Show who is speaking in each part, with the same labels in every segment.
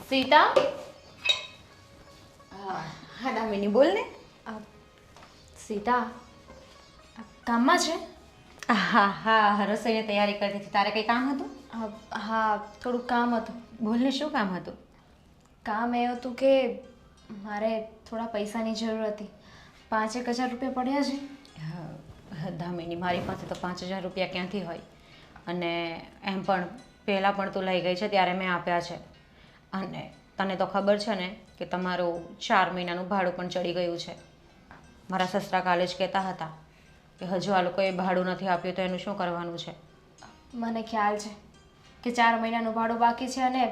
Speaker 1: સીતા,
Speaker 2: હા દામિની બોલ ને.
Speaker 1: સીતા કામમાં છે?
Speaker 2: હા હા, રસોઈની તૈયારી કરતી હતી. તારે કંઈ કામ હતું?
Speaker 1: હા, થોડુંક કામ હતું.
Speaker 2: બોલ ને, શું કામ હતું?
Speaker 1: કામ એ હતું કે મારે થોડા પૈસાની જરૂર હતી. 5,000 રૂપિયા પડ્યા છે.
Speaker 2: દામિની, મારી પાસે તો 5,000 રૂપિયા ક્યાંથી હોય? અને એમ પણ પહેલાં પણ તું લઈ ગઈ છે ત્યારે મેં આપ્યા છે. અને તને તો ખબર છે ને કે તમારું 4 મહિનાનું ભાડું પણ ચડી ગયું છે. મારા સસરા કાલે જ કહેતા હતા કે હજુ આ લોકોએ ભાડું નથી આપ્યું તો એનું શું કરવાનું છે.
Speaker 1: મને ખ્યાલ છે કે 4 મહિનાનું ભાડું બાકી છે અને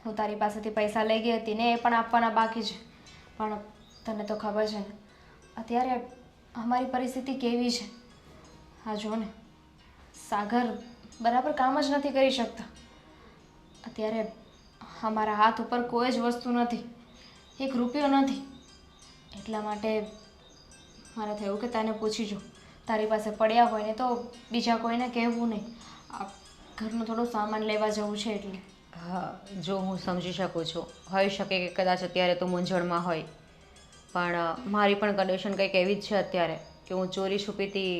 Speaker 1: હું તારી પાસેથી પૈસા લઈ ગઈ હતી ને એ પણ આપવાના બાકી છે. પણ તને તો ખબર છે ને અત્યારે અમારી પરિસ્થિતિ કેવી છે. હા જો ને, સાગર બરાબર કામ જ નથી કરી શકતા. અત્યારે અમારા હાથ ઉપર કોઈ જ વસ્તુ નથી, 1 રૂપિયો નથી. એટલા માટે મારે થયું કે તને પૂછી જો, તારી પાસે પડ્યા હોય ને તો બીજા કોઈને કહેવું નહીં. આ ઘરનું થોડું સામાન લેવા જવું છે એટલે.
Speaker 2: હા, જો હું સમજી શકું છું, હોઈ શકે કે કદાચ અત્યારે તું મૂંઝવણમાં હોય, પણ મારી પણ કન્ડિશન કંઈક એવી જ છે અત્યારે કે હું ચોરી છુપીથી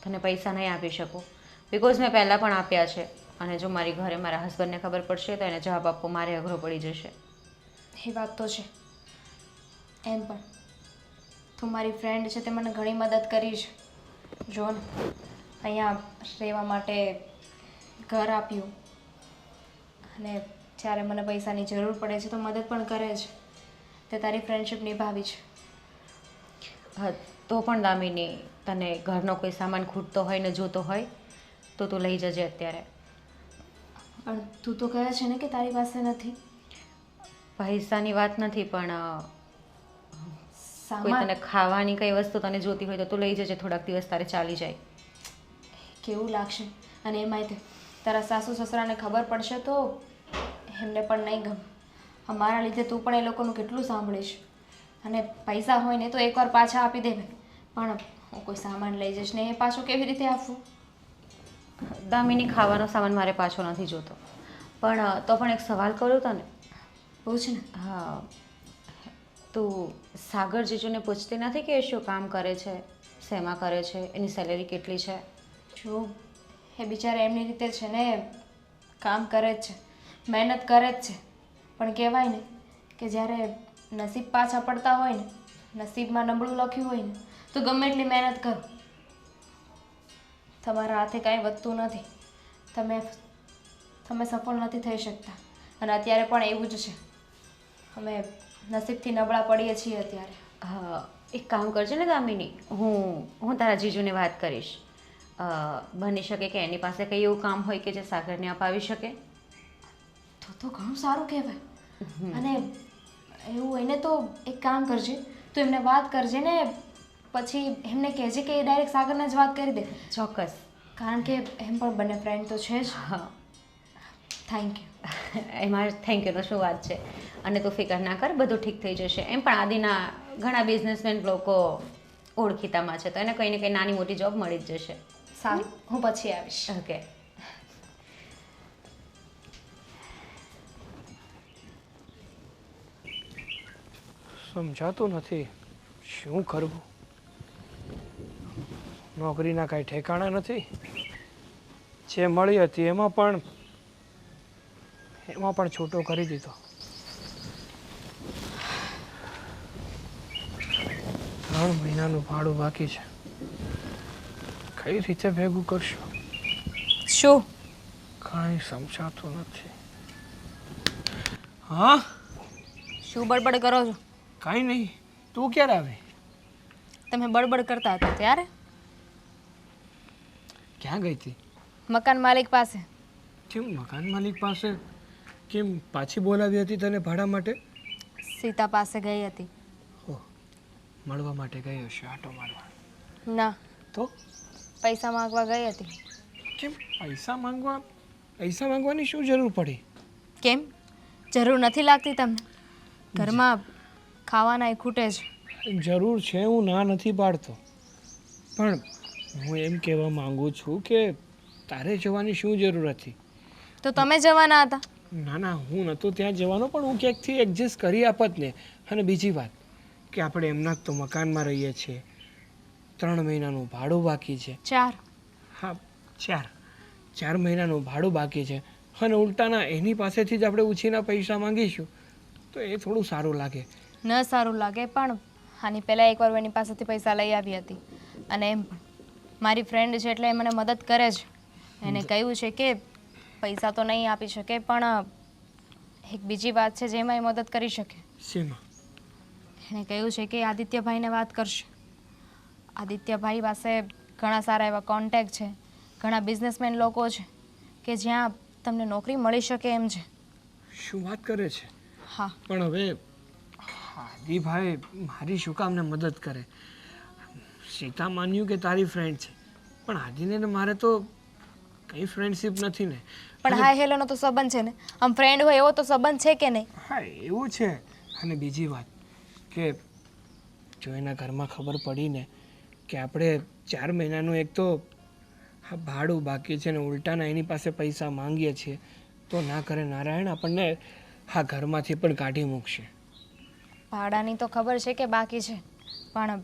Speaker 2: તને પૈસા નહીં આપી શકું. બિકોઝ મેં પહેલાં પણ આપ્યા છે અને જો મારી ઘરે મારા હસબન્ડને ખબર પડશે તો એને જવાબ આપવો મારે અઘરો પડી જશે.
Speaker 1: એ વાત તો છે. એમ પણ તું મારી ફ્રેન્ડ છે તે મને ઘણી મદદ કરી છે. જો ને, અહીંયા રહેવા માટે ઘર આપ્યું અને જ્યારે મને પૈસાની જરૂર પડે છે તો મદદ પણ કરે છે. તે તારી ફ્રેન્ડશિપ નિભાવી છે.
Speaker 2: હા, તો પણ દામિની, તને ઘરનો કોઈ સામાન ખૂટતો હોય ને જોતો હોય તો તું લઈ જજે અત્યારે.
Speaker 1: પણ તું તો કહે છે ને કે તારી પાસે નથી.
Speaker 2: પૈસાની વાત નથી, પણ કોઈ
Speaker 1: સામાન
Speaker 2: તને ખાવાની કઈ વસ્તુ તને જોતી હોય તો તું લઈ જજે, થોડાક દિવસ તારે ચાલી જાય.
Speaker 1: કેવું લાગશે? અને એમાંય તે તારા સાસુ સસરાને ખબર પડશે તો એમને પણ નહીં ગમે. અમારા લીધે તું પણ એ લોકોનું કેટલું સાંભળીશ. અને પૈસા હોય ને તો એકવાર પાછા આપી દેવાય, પણ હું કોઈ સામાન લઈ જઈશ ને એ પાછું કેવી રીતે આપવું?
Speaker 2: દામિની, ખાવાનો સામાન મારે પાછો નથી જોતો, પણ તો પણ એક સવાલ કરું તને.
Speaker 1: પૂછ ને.
Speaker 2: હા, તું સાગર જીજુને પૂછતી નથી કે એ શું કામ કરે છે, શેમાં કરે છે, એની સેલેરી કેટલી છે?
Speaker 1: જો એ બિચારા એમની રીતે છે ને કામ કરે જ છે, મહેનત કરે જ છે, પણ કહેવાય ને કે જ્યારે નસીબ પાછા પડતા હોય ને, નસીબમાં નબળું લખ્યું હોય ને તો ગમે એટલી મહેનત કરો, તમારા હાથે કાંઈ વધતું નથી. તમે સફળ નથી થઈ શકતા. અને અત્યારે પણ એવું જ છે. અમે નસીબથી નબળા પડીએ છીએ અત્યારે.
Speaker 2: હા, એક કામ કરજે ને દામિની, હું તારા જીજુને વાત કરીશ. બની શકે કે એની પાસે કંઈ એવું કામ હોય કે જે સાગરને અપાવી શકે.
Speaker 1: તો ઘણું સારું કહેવાય. અને એવું હોય ને તો એક કામ કરજે, તું એમને વાત કરજે ને પછી એમને કહેજે કે એ ડાયરેક્ટ સાગરને જ વાત કરી દે.
Speaker 2: ચોક્કસ.
Speaker 1: કારણ કે એમ પણ બંને ફ્રેન્ડ તો છે જ.
Speaker 2: હા,
Speaker 1: થેન્ક યુ.
Speaker 2: એમાં થેન્ક યુનો શું વાત છે. અને તું ફિકર ના કર, બધું ઠીક થઈ જશે. એમ પણ આદિના ઘણા બિઝનેસમેન લોકો ઓળખીતામાં છે તો એને કંઈ ને કંઈ નાની મોટી જોબ મળી જ જશે.
Speaker 1: સારું, હું પછી આવીશ.
Speaker 2: ઓકે.
Speaker 3: સમજાતું નથી શું કરવું. નોકરીના કાંઈ ઠેકાણા નથી. જે મળી હતી એમાં પણ છૂટો કરી દીધો. 3 મહિનાનું ભાડું બાકી છે. કઈ રીતે ભેગું કરશું?
Speaker 1: શું?
Speaker 3: કાંઈ સમજાતું નથી. હા,
Speaker 1: શું બડબડ કરો છો?
Speaker 3: કાંઈ નહીં. તું ક્યારે આવી?
Speaker 1: તમે બડબડ કરતા હતા ત્યારે?
Speaker 3: ક્યાં ગઈ હતી?
Speaker 1: મકાન માલિક પાસે.
Speaker 3: કેમ મકાન માલિક પાસે? કેમ પાછી બોલાવી હતી તને ભાડા માટે?
Speaker 1: સીતા પાસે ગઈ હતી.
Speaker 3: ઓહ, મળવા માટે ગઈ હશે, આટો મારવા.
Speaker 1: ના,
Speaker 3: તો
Speaker 1: પૈસા માંગવા ગઈ હતી.
Speaker 3: કેમ પૈસા માંગવાની શું જરૂર પડી?
Speaker 1: કેમ? જરૂર નથી લાગતી તમને? ઘરમાં ખાવાના ખૂટે છે.
Speaker 3: જરૂર છે, હું ના નથી પાડતો, પણ હું એમ કહેવા માંગુ છું કે તારે જવાની શું જરૂર હતી?
Speaker 1: તો તમે જવાના હતા.
Speaker 3: ના ના, હું નહોતો ત્યાં જવાનો, પણ હું ક્યાંકથી એડજસ્ટ કરી આપત ને. અને બીજી વાત કે આપણે એમના જ તો મકાનમાં રહીએ છીએ, 3 મહિનાનું ભાડું બાકી છે.
Speaker 1: 4.
Speaker 3: હા, 4 મહિનાનું ભાડું બાકી છે, અને ઉલટાના એની પાસેથી જ આપણે ઉછીના પૈસા માંગીશું તો એ થોડું સારું લાગે.
Speaker 1: ન સારું લાગે, પણ આની પહેલાં એકવાર હું એની પાસેથી પૈસા લઈ આવી હતી, અને એમ પણ મારી ફ્રેન્ડ છે એટલે એ મને મદદ કરે છે. એને કહ્યું છે કે પૈસા તો નહીં આપી શકે, પણ એક બીજી વાત છે જેમાં એ મદદ કરી શકે.
Speaker 3: શેમાં?
Speaker 1: એણે કહ્યું છે કે આદિત્યભાઈને વાત કરશે. આદિત્યભાઈ પાસે ઘણા સારા એવા કોન્ટેક્ટ છે, ઘણા બિઝનેસમેન લોકો છે કે જ્યાં તમને નોકરી મળી શકે એમ છે.
Speaker 3: શું વાત કરે છે?
Speaker 1: હા,
Speaker 3: પણ હવે આદિભાઈ મારી શું કામને મદદ કરે? સીતા માન્યું કે તારી ફ્રેન્ડ છે, પણ આદિને ને મારે તો કંઈ ફ્રેન્ડશીપ નથી ને.
Speaker 1: પણ હાય હેલોનો તો સંબંધ છે ને, આમ ફ્રેન્ડ હોય એવો તો સંબંધ છે કે નહીં?
Speaker 3: હા, એવું છે. અને બીજી વાત કે જો એના ઘરમાં ખબર પડી ને કે આપણે 4 મહિનાનું એક તો ભાડું બાકી છે ને ઉલટાના એની પાસે પૈસા માંગીએ છીએ, તો ના કરે નારાયણ, આપણને આ ઘરમાંથી પણ કાઢી મૂકશે.
Speaker 1: ભાડાની તો ખબર છે કે બાકી છે, પણ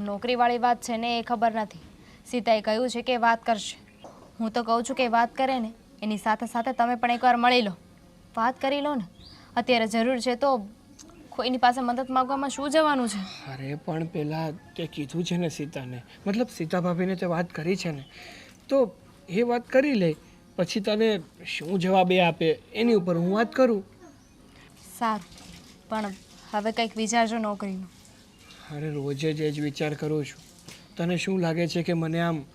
Speaker 1: નોકરીવાળી વાત છે ને એ ખબર નથી. સીતાએ કહ્યું છે કે વાત કરશે. હું તો કહું છું કે વાત કરે ને એની સાથે સાથે તમે પણ એકવાર મળી લો, વાત કરી લો ને. અત્યારે જરૂર છે તો કોઈની પાસે મદદ માગવામાં શું જવાનું છે?
Speaker 3: અરે પણ પહેલાં તે કીધું છે ને સીતાને, મતલબ સીતા ભાભીને તે વાત કરી છે ને, તો એ વાત કરી લે, પછી તને શું જવાબ એ આપે એની ઉપર હું વાત કરું.
Speaker 1: સારું, પણ હવે કંઈક વિચારજો નોકરીનું.
Speaker 3: અરે રોજે જ એ જ વિચાર કરું છું. તને શું લાગે છે કે મને આમ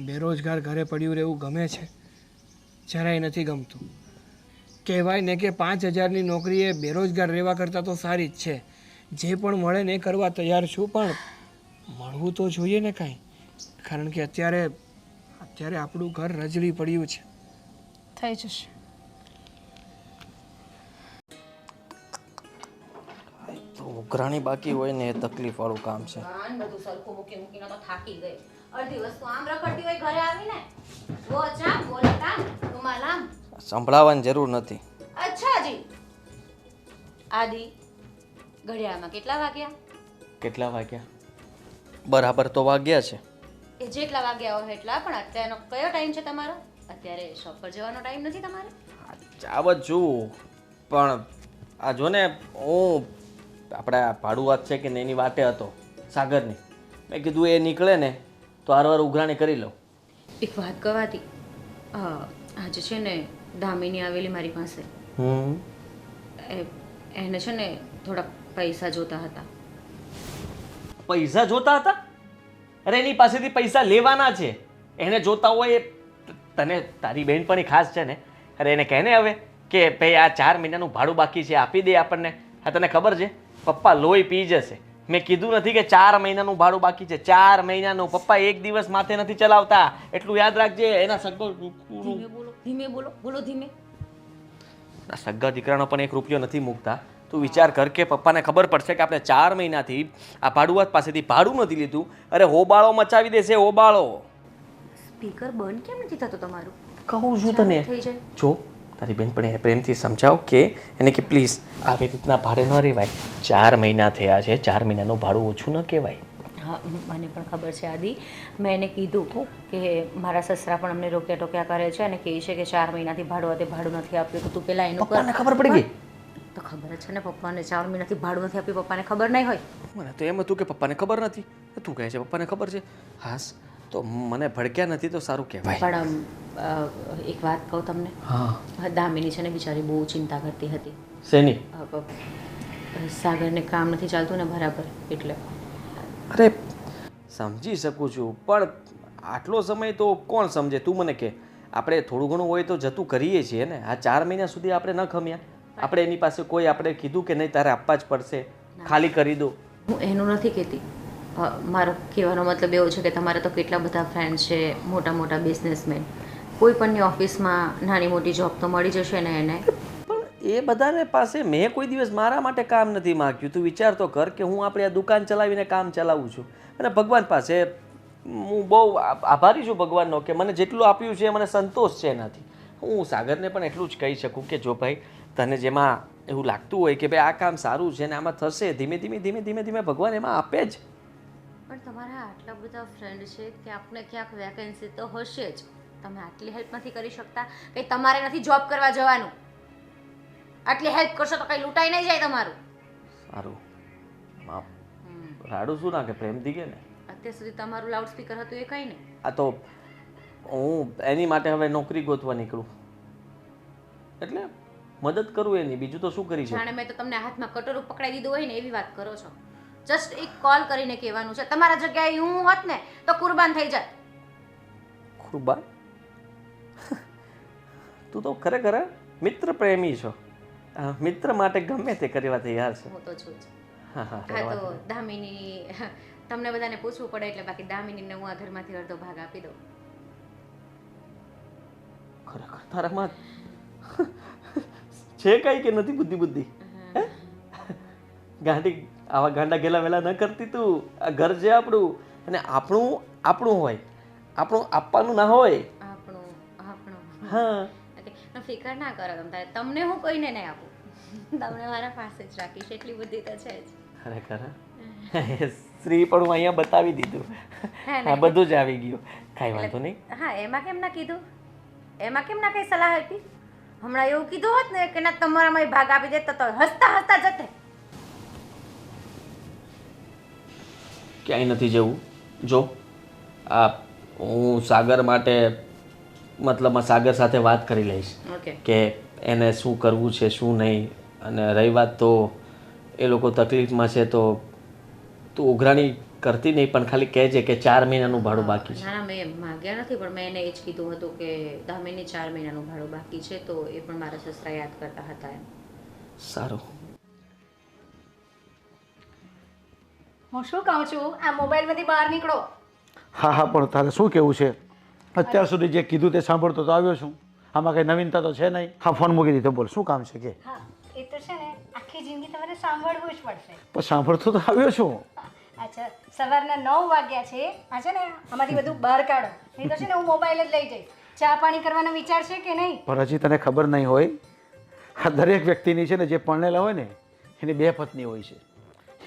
Speaker 3: બેરોજગાર ઘરે પડ્યું રહેવું ગમે છે? જરાય નથી ગમતું. કહેવાય ને કે 5,000ની નોકરી એ બેરોજગાર રહેવા કરતાં તો સારી જ છે. જે પણ મળે ને એ કરવા તૈયાર છું, પણ મળવું તો જોઈએ ને કાંઈ, કારણ કે અત્યારે આપણું ઘર રજળી પડ્યું છે.
Speaker 1: થઈ જશે.
Speaker 4: તો ઉઘરાણી બાકી હોય ને એ તકલીફવાળું કામ છે.
Speaker 2: બધું સરખું મૂકી મૂકીને તો થાકી ગઈ. અડધી વસ્તુ આમ રખડતી હોય ઘરે આવીને, વો ચા બોલે કામ રૂમાલામ.
Speaker 4: સંભળાવવાની જરૂર નથી.
Speaker 2: અચ્છા જી. આદિ, ઘડિયાળમાં કેટલા વાગ્યા?
Speaker 4: કેટલા વાગ્યા? બરાબર તો વાગ્યા છે.
Speaker 2: એ જેટલા વાગ્યા હોય એટલા, પણ અત્યારનો કયો ટાઈમ છે તમારો? અત્યારે શોપ પર જવાનો ટાઈમ નથી તમારે?
Speaker 4: જાવ જ છું, પણ આ જો ને હું આપણા ભાડુઆત છે કે ને એની વાટે હતો સાગરની. મેં કીધું એ નીકળે ને તો હારવાર ઉઘરાણી કરી લઉં.
Speaker 2: એક વાત કહેવાતી, આજે છે ને દામિની આવેલી મારી પાસે. એને છે ને થોડા પૈસા જોતા હતા.
Speaker 4: પૈસા જોતા હતા? અરે એની પાસેથી પૈસા લેવાના છે. એને જોતા હોય તને તારી બહેનપણી ખાસ છે ને, અરે એને કહે ને હવે કે ભાઈ આ 4 મહિનાનું ભાડું બાકી છે, આપી દે આપણને. હા, તને ખબર છે પપ્પા લોહી પી જશે. મેં કીધું નથી કે 4 મહિનાનું ભાડું બાકી છે, 4 મહિનાનું. પપ્પા એક દિવસ માથે નથી ચલાવતા, એટલું યાદ રાખજે. એના સગો
Speaker 2: ધીમે બોલો, બોલો ધીમે.
Speaker 4: સગા દીકરાનો પણ 1 રૂપિયો નથી મૂકતા. તું વિચાર કર કે પપ્પાને ખબર પડશે કે આપણે 4 મહિનાથી આ ભાડુઆત પાસેથી ભાડું નથી લીધું. અરે હોબાળો મચાવી દેશે, હોબાળો.
Speaker 2: સ્પીકર બંધ કેમ નથી થતો તમારું?
Speaker 4: કહું છું તને.
Speaker 2: થઈ જાય.
Speaker 4: જો તારી બેનપણીને પ્રેમથી સમજાવ કે એને કે પ્લીઝ આવી રીતના ભાડે ન રહેવાય. 4 મહિના થયા છે, 4 મહિનાનું ભાડું ઓછું ન કહેવાય.
Speaker 2: હા, મને પણ ખબર છે આદિ. મેં એને કીધું કે મારા સસરા પણ અમને રોક્યા ટોક્યા કરે છે અને કહે છે કે 4 મહિનાથી ભાડું નથી આપ્યું, તો તું પેલા એનું
Speaker 4: પપ્પાને ખબર પડી ગઈ?
Speaker 2: તો ખબર જ છે ને, પપ્પાને 4 મહિનાથી ભાડું નથી આપ્યું, પપ્પાને ખબર નહીં હોય?
Speaker 4: મને તો એમ હતું કે પપ્પાને ખબર નથી. તું કહે છે પપ્પાને ખબર છે. હાસ, તો મને ભડક્યા નથી તો સારું કહેવાય.
Speaker 2: પણ એક વાત કહું તમને.
Speaker 4: હા.
Speaker 2: દામિની છે ને બિચારી બહુ ચિંતા કરતી હતી.
Speaker 4: શેની?
Speaker 2: સાગરને કામ નથી ચાલતું ને બરાબર, એટલે.
Speaker 4: અરે સમજી શકું છું, પણ આટલો સમય તો કોણ સમજે? તું મને કહે. આપણે થોડું ઘણું હોય તો જતું કરીએ છીએ ને. આ 4 મહિના સુધી આપણે ન ખમ્યા. આપણે એની પાસે કોઈ આપણે કીધું કે નહીં તારે આપવા જ પડશે, ખાલી કરી દો.
Speaker 2: હું એનું નથી કહેતી. મારો કહેવાનો મતલબ એવો છે કે તમારે તો કેટલા બધા ફ્રેન્ડ છે, મોટા મોટા બિઝનેસમેન. કોઈ પણની ઓફિસમાં નાની મોટી જોબ તો મળી જશે ને એને.
Speaker 4: પણ એ બધાને પાસે મેં કોઈ દિવસ મારા માટે કામ નથી માગ્યું. તું વિચાર તો કર કે હું આપણી આ દુકાન ચલાવીને કામ ચલાવું છું, અને ભગવાન પાસે હું બહુ આભારી છું ભગવાનનો કે મને જેટલું આપ્યું છે મને સંતોષ છે એનાથી. હું સાગરને પણ એટલું જ કહી શકું કે જો ભાઈ તને જેમાં એવું લાગતું હોય કે ભાઈ આ કામ સારું છે ને આમાં થશે, ધીમે ધીમે ભગવાન એમાં આપે જ.
Speaker 2: પણ તમારા આટલા બધા ફ્રેન્ડ છે ક્યાંક ને ક્યાંક વેકેન્સી તો હશે જ. તમે આટલી હેલ્પ નથી કરી શકતા કે તમારે નથી જોબ કરવા જવાનું? આટલી હેલ્પ કરશો તો કઈ લૂંટાઈ નહીં જાય તમારું.
Speaker 4: સારું રાડું શું નાખે, પ્રેમથી કે ને.
Speaker 2: અત્યાર સુધી તમારું લાઉડ સ્પીકર હતું એ કઈ નહીં.
Speaker 4: આ તો હું એની માટે હવે નોકરી ગોતવા નીકળું એટલે મદદ કરું એની, બીજું તો શું કરી શકું.
Speaker 2: જાણે મેં તો તમને હાથમાં કટોરું પકડાઈ દીધું હોય ને એવી વાત કરો છો. જસ્ટ એક કોલ કરીને કહેવાનું છે. તમારા જગ્યાએ હું હોત ને તો કુરબાન થઈ જાત.
Speaker 4: કુરબાન? તું તો ખરેખર મિત્ર પ્રેમી છો. મિત્ર માટે ગમે તે કરવા તૈયાર છે.
Speaker 2: હું તો છું જ.
Speaker 4: હા હા
Speaker 2: હા તો દામિની, તમને બધાને પૂછવું પડે એટલે બાકી દામિનીને હું આ ઘરમાંથી અડધો ભાગ આપી દઉં.
Speaker 4: ખરેખર તારામાં છે કઈ કે નથી બુદ્ધિ? ગાંડી આવા ગાંડા ગેલા વેલા ન કરતી તું. આ ઘર છે આપણું અને આપણું આપણું હોય, આપણું આપવાનું ના હોય.
Speaker 2: આપણું
Speaker 4: હા
Speaker 2: ઓકે, ફિકર ના કરો તમ તારે. તમને હું કોઈને નહીં આપું, તમને મારા પાસે જ રાખીશ. એટલી બુદ્ધિ તો છે જ.
Speaker 4: ખરેખર શ્રી પણ હું અહીંયા બતાવી દીધું. હા બધું જ આવી ગયું, કાંઈ વાંધો નહીં.
Speaker 2: હા એમાં કેમ ના કીધું? એમાં કેમ ના કઈ સલાહ આપી? હમણાં એવું કીધું હોત ને કે ના તમારામાં ભાગ આપી દે તો હસતા હસતા જતે.
Speaker 4: ક્યાંય નથી જવું. જો આ હું સાગર માટે મતલબમાં સાગર સાથે વાત કરી લઈશ
Speaker 2: ઓકે.
Speaker 4: કે એને શું કરવું છે શું નહીં. અને રહી વાત તો એ લોકો તકલીફમાં છે તો તું ઉઘરાણી કરતી નહીં, પણ ખાલી કહેજે કે 4 મહિનાનું ભાડું બાકી છે.
Speaker 2: ના ના મેં માગ્યા નથી, પણ મેં એને એ જ કીધું હતું કે દામિની 4 મહિનાનું ભાડું બાકી છે તો એ પણ મારા સસરા યાદ કરતા હતા એમ.
Speaker 4: સારું.
Speaker 5: હું શું કહું છું, આ મોબાઈલમાંથી બહાર નીકળો.
Speaker 6: હા હા પણ તારે શું કહેવું છે? અત્યાર સુધી જે કીધું તે સાંભળતો તો આવ્યો છું. આમાં કંઈ નવીનતા તો છે નહીં. હા ફોન મૂકી દીધો, બોલ શું કામ છે કે?
Speaker 5: હા એ તો છે ને, આખી જિંદગી તમારે સાંભળવું જ પડશે.
Speaker 6: પણ સાંભળતો તો આવ્યો છું.
Speaker 5: અચ્છા સવારના 9 વાગ્યા છે. આ છે ને આમાંથી બધું બહાર કાઢો, નહીં તો છે ને હું મોબાઈલ જ લઈ જઈશ. ચા પાણી કરવાનો વિચાર છે કે નહીં?
Speaker 6: પણ હજી તને ખબર નહીં હોય, આ દરેક વ્યક્તિની છે ને જે પરણેલા હોય ને એની 2 પત્ની હોય છે.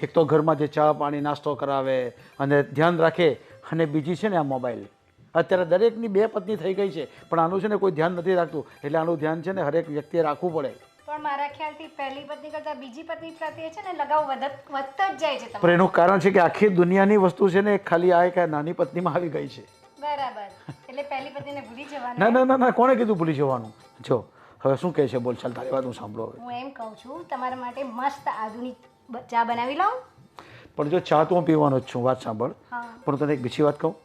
Speaker 6: એક તો ઘરમાં જે ચા પાણી નાસ્તો કરાવે અને ધ્યાન રાખે, અને બીજી છે ને આ મોબાઈલ. અત્યારે દરેકની 2 પત્ની થઈ ગઈ છે, પણ આનું છે ને કોઈ ધ્યાન નથી રાખતું. એટલે આનું ધ્યાન છે ને હરેક વ્યક્તિએ રાખવું પડે.
Speaker 5: પણ મારા ખ્યાલથી પહેલી પત્ની કરતાં બીજી પત્ની પ્રત્યે છે ને લગાવ વધતો જ જાય છે
Speaker 6: પણ
Speaker 5: તમારો.
Speaker 6: એનું કારણ છે કે આખી દુનિયાની વસ્તુ છે ને ખાલી આ એક આ નાની પત્નીમાં આવી ગઈ છે.
Speaker 5: બરાબર, એટલે પહેલી પત્નીને ભૂલી જવાનું.
Speaker 6: ના ના ના ના, કોણે કીધું ભૂલી જવાનું? જો હવે શું કહે છે બોલ, ચાલ તારી વાત હું સાંભળો હવે.
Speaker 5: હું એમ કહું છું તમારા માટે મસ્ત આધુનિક ચા બનાવી લાવું.
Speaker 6: પણ જો ચા તો હું પીવાનો જ છું, વાત સાંભળ.
Speaker 5: હા.
Speaker 6: પણ તને એક બીજી વાત કહું,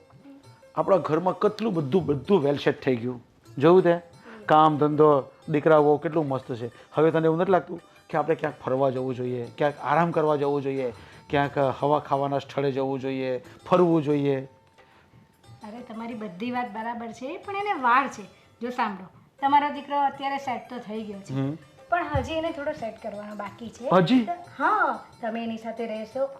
Speaker 6: આપણા ઘરમાં કેટલું બધું વેલ સેટ થઈ ગયું. જોયું તે કામ ધંધો દીકરાઓ કેટલું મસ્ત છે. હવે તને એવું નથી લાગતું કે આપણે ક્યાંક ફરવા જવું જોઈએ, ક્યાંક આરામ કરવા જવું જોઈએ, ક્યાંક હવા ખાવાના સ્થળે જવું જોઈએ, ફરવું જોઈએ?
Speaker 5: અરે તમારી બધી વાત બરાબર છે, પણ એને વાર છે. જો સાંભળો, તમારો દીકરો અત્યારે સેટ તો થઈ ગયો છે, પણ હજી એને થોડો સેટ કરવાનો બાકી છે.
Speaker 6: હજી?
Speaker 5: હા, તમે એની સાથે રહેશો,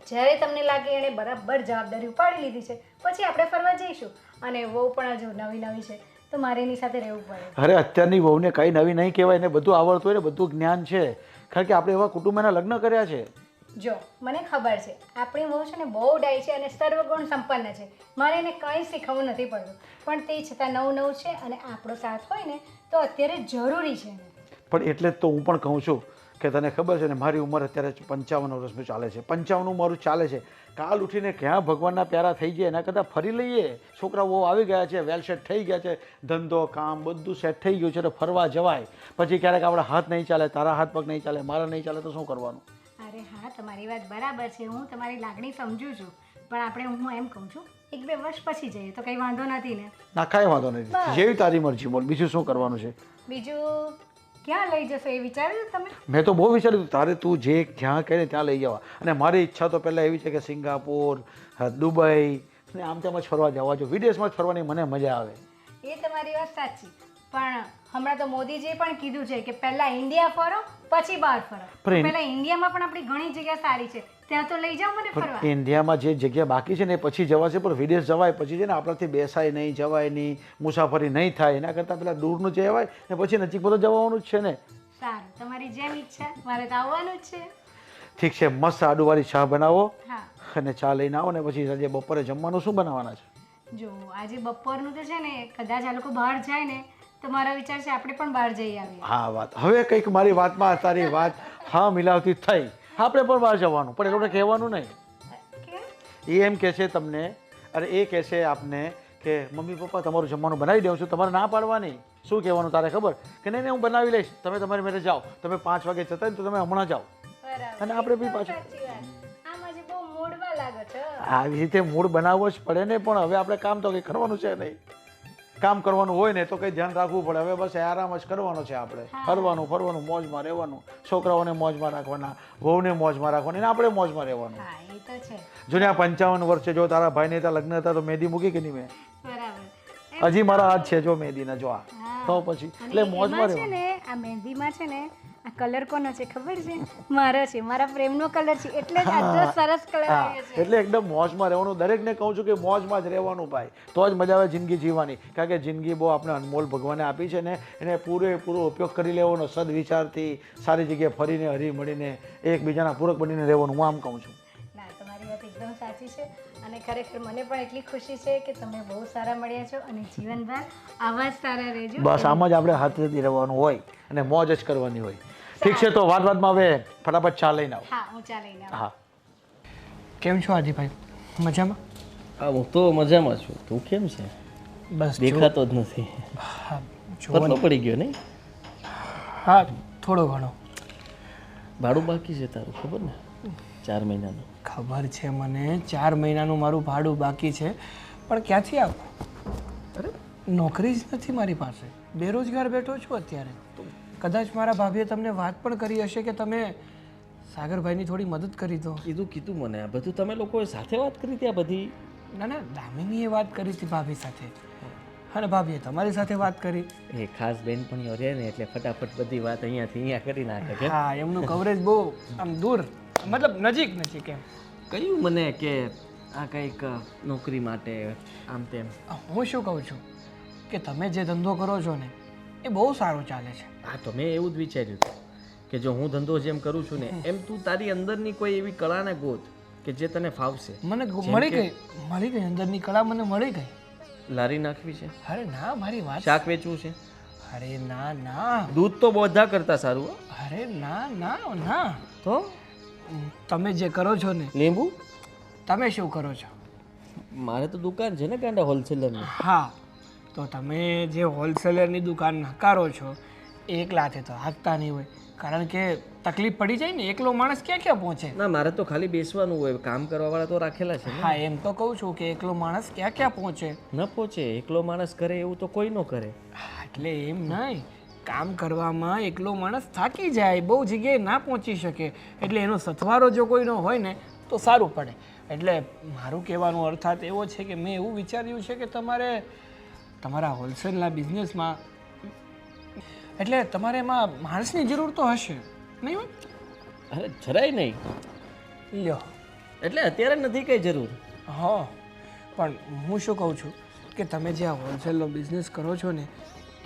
Speaker 5: જ્યારે તમને લાગે એણે બરાબર જવાબદારી ઉપાડી લીધી છે, પછી આપણે ફરવા જઈશું. અને વહુ પણ હજુ નવી છે તો મારે એની સાથે રહેવું પડે.
Speaker 6: અરે અત્યારની વહુને કંઈ નવી નહીં કહેવાય, એને બધું આવડતું હોય ને, બધું જ્ઞાન છે. કારણ કે આપણે એવા કુટુંબના લગ્ન કર્યા છે.
Speaker 5: જો મને ખબર છે આપણી વહુ છે ને બહુ ડાઈ છે અને સર્વગુણ સંપન્ન છે. મારે એને કંઈ શીખવવું નથી પડતું, પણ તે છતાં નવું છે અને આપણો સાથ હોય ને તો અત્યારે જરૂરી છે.
Speaker 6: પણ એટલે જ તો હું પણ કહું છું કે તને ખબર છે ને મારી ઉંમર અત્યારે 55 વર્ષનું ચાલે છે. 55 મારું ચાલે છે. કાલ ઉઠીને ક્યાં ભગવાનના પ્યારા થઈ જાય એના કરતાં ફરી લઈએ. છોકરાઓ આવી ગયા છે, વેલ સેટ થઈ ગયા છે, ધંધો કામ બધું સેટ થઈ ગયું છે, તો ફરવા જવાય. પછી ક્યારેક આપણા હાથ નહીં ચાલે, તારા હાથ પગ નહીં ચાલે, મારા નહીં ચાલે તો શું કરવાનું?
Speaker 5: અરે હા, તમારી વાત બરાબર છે, હું તમારી લાગણી સમજુ છું, પણ આપણે હું એમ કહું છું 1-2 વર્ષ પછી જઈએ તો કંઈ વાંધો નથી ને?
Speaker 6: ના કાંઈ વાંધો નથી, જેવી તારી મરજી બોલ. બીજું શું કરવાનું છે?
Speaker 5: બીજું ક્યાં લઈ જશો એ વિચાર્યું તમે?
Speaker 6: મેં તો બહુ વિચાર્યું તારે તું જે જ્યાં કહે ને ત્યાં લઈ જવા. અને મારી ઈચ્છા તો પહેલાં એવી છે કે સિંગાપોર, દુબઈ ને આમ તેમ જ ફરવા જવા. જો વિદેશમાં જ ફરવાની મને મજા આવે.
Speaker 5: એ તમારી વાત સાચી, પણ હમણાં તો મોદીજીએ પણ કીધું છે કે પહેલા ઇન્ડિયા ફરો પછી બહાર ફરો.
Speaker 6: પણ
Speaker 5: પહેલા ઇન્ડિયામાં પણ આપણી ઘણી જગ્યા સારી છે, ત્યાં તો લઈ જાઓ મને ફરવા.
Speaker 6: પણ ઇન્ડિયામાં જે જગ્યા બાકી છે ને એ પછી જવાશે, પણ વિદેશ જવાય પછી છે ને આપણાથી બેસાય નહીં, જવાય નહીં, મુસાફરી નહીં થાય. એના કરતાં પેલા દૂરનું જવાય ને પછી નજીક બધું જવાનું જ છે ને.
Speaker 5: સારું, તમારી જેમ ઈચ્છા, મારે તો આવવાનું જ છે.
Speaker 6: ઠીક છે, મસ્ત આદુવાળી ચા બનાવો
Speaker 5: હા
Speaker 6: અને ચા લઈને આવો ને પછી આજે બપોરે જમવાનું શું બનાવવાના છે?
Speaker 5: જો આજે બપોરનું તો છે ને કદાચ આ લોકો બહાર જાય ને તો મારો વિચાર છે આપણે પણ બહાર જઈ આવીએ.
Speaker 6: હા વાત હવે કંઈક મારી વાતમાં તારી વાત હા મિલાવતી થઈ. આપણે પણ બહાર જવાનું, પણ એ લોકોને કહેવાનું નહીં.
Speaker 5: કે
Speaker 6: એ એમ કહે છે તમને, અરે એ કહે છે આપને કે મમ્મી પપ્પા તમારું જમવાનું બનાવી દઉં છું, તમારે ના પાડવાની. શું કહેવાનું તારે ખબર કે નહીં હું બનાવી લઈશ, તમે તમારી મેરે જાઓ, તમે 5 વાગે જતા ને તો તમે હમણાં જાઓ.
Speaker 5: બરાબર.
Speaker 6: અને આપણે બી
Speaker 5: એકદમ
Speaker 6: પાછું
Speaker 5: સાચી વાત. આમ આજે બહુ મૂડમાં લાગો છો.
Speaker 6: આવી રીતે મૂડ બનાવવો જ પડે ને, પણ હવે આપણે કામ તો કંઈ કરવાનું છે નહીં. કામ કરવાનું હોય ને તો કંઈ ધ્યાન રાખવું પડે. હવે બસ આરામ જ કરવાનો છે આપણે. ફરવાનું ફરવાનું, મોજમાં રહેવાનું, છોકરાઓને મોજમાં રાખવાના, વહુને મોજમાં રાખવાની, અને આપણે મોજમાં રહેવાનું.
Speaker 5: હા એ તો છે.
Speaker 6: જો ને આ 55 વર્ષે જો તારા ભાઈને ત્યાં લગ્ન હતા તો મહેંદી મૂકી કે નહીં મેં?
Speaker 5: બરાબર.
Speaker 6: હજી મારા હાથ છે જો મહેંદીના, જો આ તો પછી
Speaker 5: અને
Speaker 6: એટલે મોજમાં
Speaker 5: એમાં છે
Speaker 6: રહેવાનું.
Speaker 5: ને આ મહેંદીમાં છે ને આ કલર કોનો છે ખબર છે? મારો છે, મારા પ્રેમનો કલર છે, એટલે જ આટલો સરસ કલર
Speaker 6: હા
Speaker 5: આવ્યો છે.
Speaker 6: એટલે એકદમ મોજમાં રહેવાનું. દરેકને કહું છું કે મોજમાં જ રહેવાનું ભાઈ, તો જ મજા આવે જિંદગી જીવવાની. કારણ કે જિંદગી બહુ આપણે અનમોલ ભગવાને આપી છે ને, એને પૂરેપૂરો ઉપયોગ કરી લેવાનો, સદવિચારથી સારી જગ્યાએ ફરીને હરી મળીને એકબીજાના પૂરક બનીને રહેવાનું, હું આમ કહું છું.
Speaker 5: ના તમારી વાત એકદમ સાચી છે અને ખરેખર મને પણ એટલી ખુશી છે કે તમે બહુ સારા મળ્યા છો અને જીવનભર આવા જ સારા રહેજો.
Speaker 6: બસ આમ જ આપણે હાથેથી રહેવાનું હોય અને મોજ જ કરવાની હોય. ઠીક છે, તો વાતમાં હવે ફટાફટ ચા લઈને આવો.
Speaker 5: હા હું ચા લઈને આવું.
Speaker 6: હા
Speaker 3: કેમ છો આદિભાઈ? મજામાં?
Speaker 4: હા હું તો મજામાં છું. તું કેમ છે?
Speaker 3: બસ
Speaker 4: દેખાતો જ નથી.
Speaker 3: હા જુઓ
Speaker 4: પતલો
Speaker 3: ને.
Speaker 4: પડી ગયો નહીં?
Speaker 3: હા થોડો ઘણો
Speaker 4: ભાડું બાકી છે તારું, ખબર ને? 4 મહિનાનું.
Speaker 3: ખબર છે મને, 4 મહિનાનું મારું ભાડું બાકી છે, પણ ક્યાંથી આપું? અરે નોકરી જ નથી મારી પાસે, બેરોજગાર બેઠો છું અત્યારે. કદાચ મારા ભાભીએ તમને વાત પણ કરી હશે કે તમે સાગરભાઈની થોડી મદદ કરી દો.
Speaker 4: કીધું મને આ બધું તમે લોકોએ સાથે વાત કરી હતી આ બધી?
Speaker 3: ના ના, દામિનીએ વાત કરી હતી ભાભી સાથે, અને ભાભીએ તમારી સાથે વાત કરી.
Speaker 4: એ ખાસ બેનપણીઓ રહે ને એટલે ફટાફટ બધી વાત અહીંયાથી અહીંયા કરી નાખે છે.
Speaker 3: હા એમનું કવરેજ બહુ આમ દૂર, મતલબ નજીક નજીક એમ.
Speaker 4: કહ્યું મને કે આ કંઈક નોકરી માટે આમ તેમ.
Speaker 3: હું શું કહું છું કે તમે જે ધંધો કરો છો ને એ બહુ સારો ચાલે છે.
Speaker 4: હા તો મેં એવું જ વિચાર્યું હતું કે જો હું ધંધો જેમ કરું છું ને એમ તું તારી અંદરની કોઈ એવી કળાને ગોત કે જે તને ફાવશે.
Speaker 3: મને મળી ગઈ અંદરની કળા મને મળી ગઈ.
Speaker 4: લારી નાખવી છે,
Speaker 3: અરે ના, મારી વાત.
Speaker 4: શાક વેચવું છે,
Speaker 3: અરે ના ના,
Speaker 4: દૂધ તો બધા કરતા સારું હો.
Speaker 3: અરે ના ના ના,
Speaker 4: તો
Speaker 3: તમે જે કરો છો ને,
Speaker 4: લીંબુ
Speaker 3: તમે શું કરો છો?
Speaker 4: મારે તો દુકાન છે ને કાંડા હોલસેલરની.
Speaker 3: હા તો તમે જે હોલસેલરની દુકાન નકારો છો એ એકલાથી તો હાંકતા નહીં હોય, કારણ કે તકલીફ પડી જાય ને, એકલો માણસ ક્યાં ક્યાં પહોંચે.
Speaker 4: ના મારે તો ખાલી બેસવાનું હોય, કામ કરવાવાળા તો રાખેલા છે ને.
Speaker 3: હા એમ તો કહું છું કે એકલો માણસ ક્યાં ક્યાં પહોંચે.
Speaker 4: ન પહોંચે, એકલો માણસ કરે એવું તો કોઈ ન કરે.
Speaker 3: એટલે એમ નહીં, કામ કરવામાં એકલો માણસ થાકી જાય, બહુ જગ્યાએ ના પહોંચી શકે, એટલે એનો સથવારો જો કોઈનો હોય ને તો સારું પડે. એટલે મારું કહેવાનો અર્થાત એવો છે કે મેં એવું વિચાર્યું છે કે તમારે તમારા હોલસેલના બિઝનેસમાં એટલે તમારે એમાં માણસની જરૂર તો હશે નહીં હોય?
Speaker 4: અરે જરાય નહીં.
Speaker 3: લ્યો
Speaker 4: એટલે અત્યારે નથી કઈ જરૂર.
Speaker 3: હા પણ હું શું કહું છું કે તમે જે આ હોલસેલનો બિઝનેસ કરો છો ને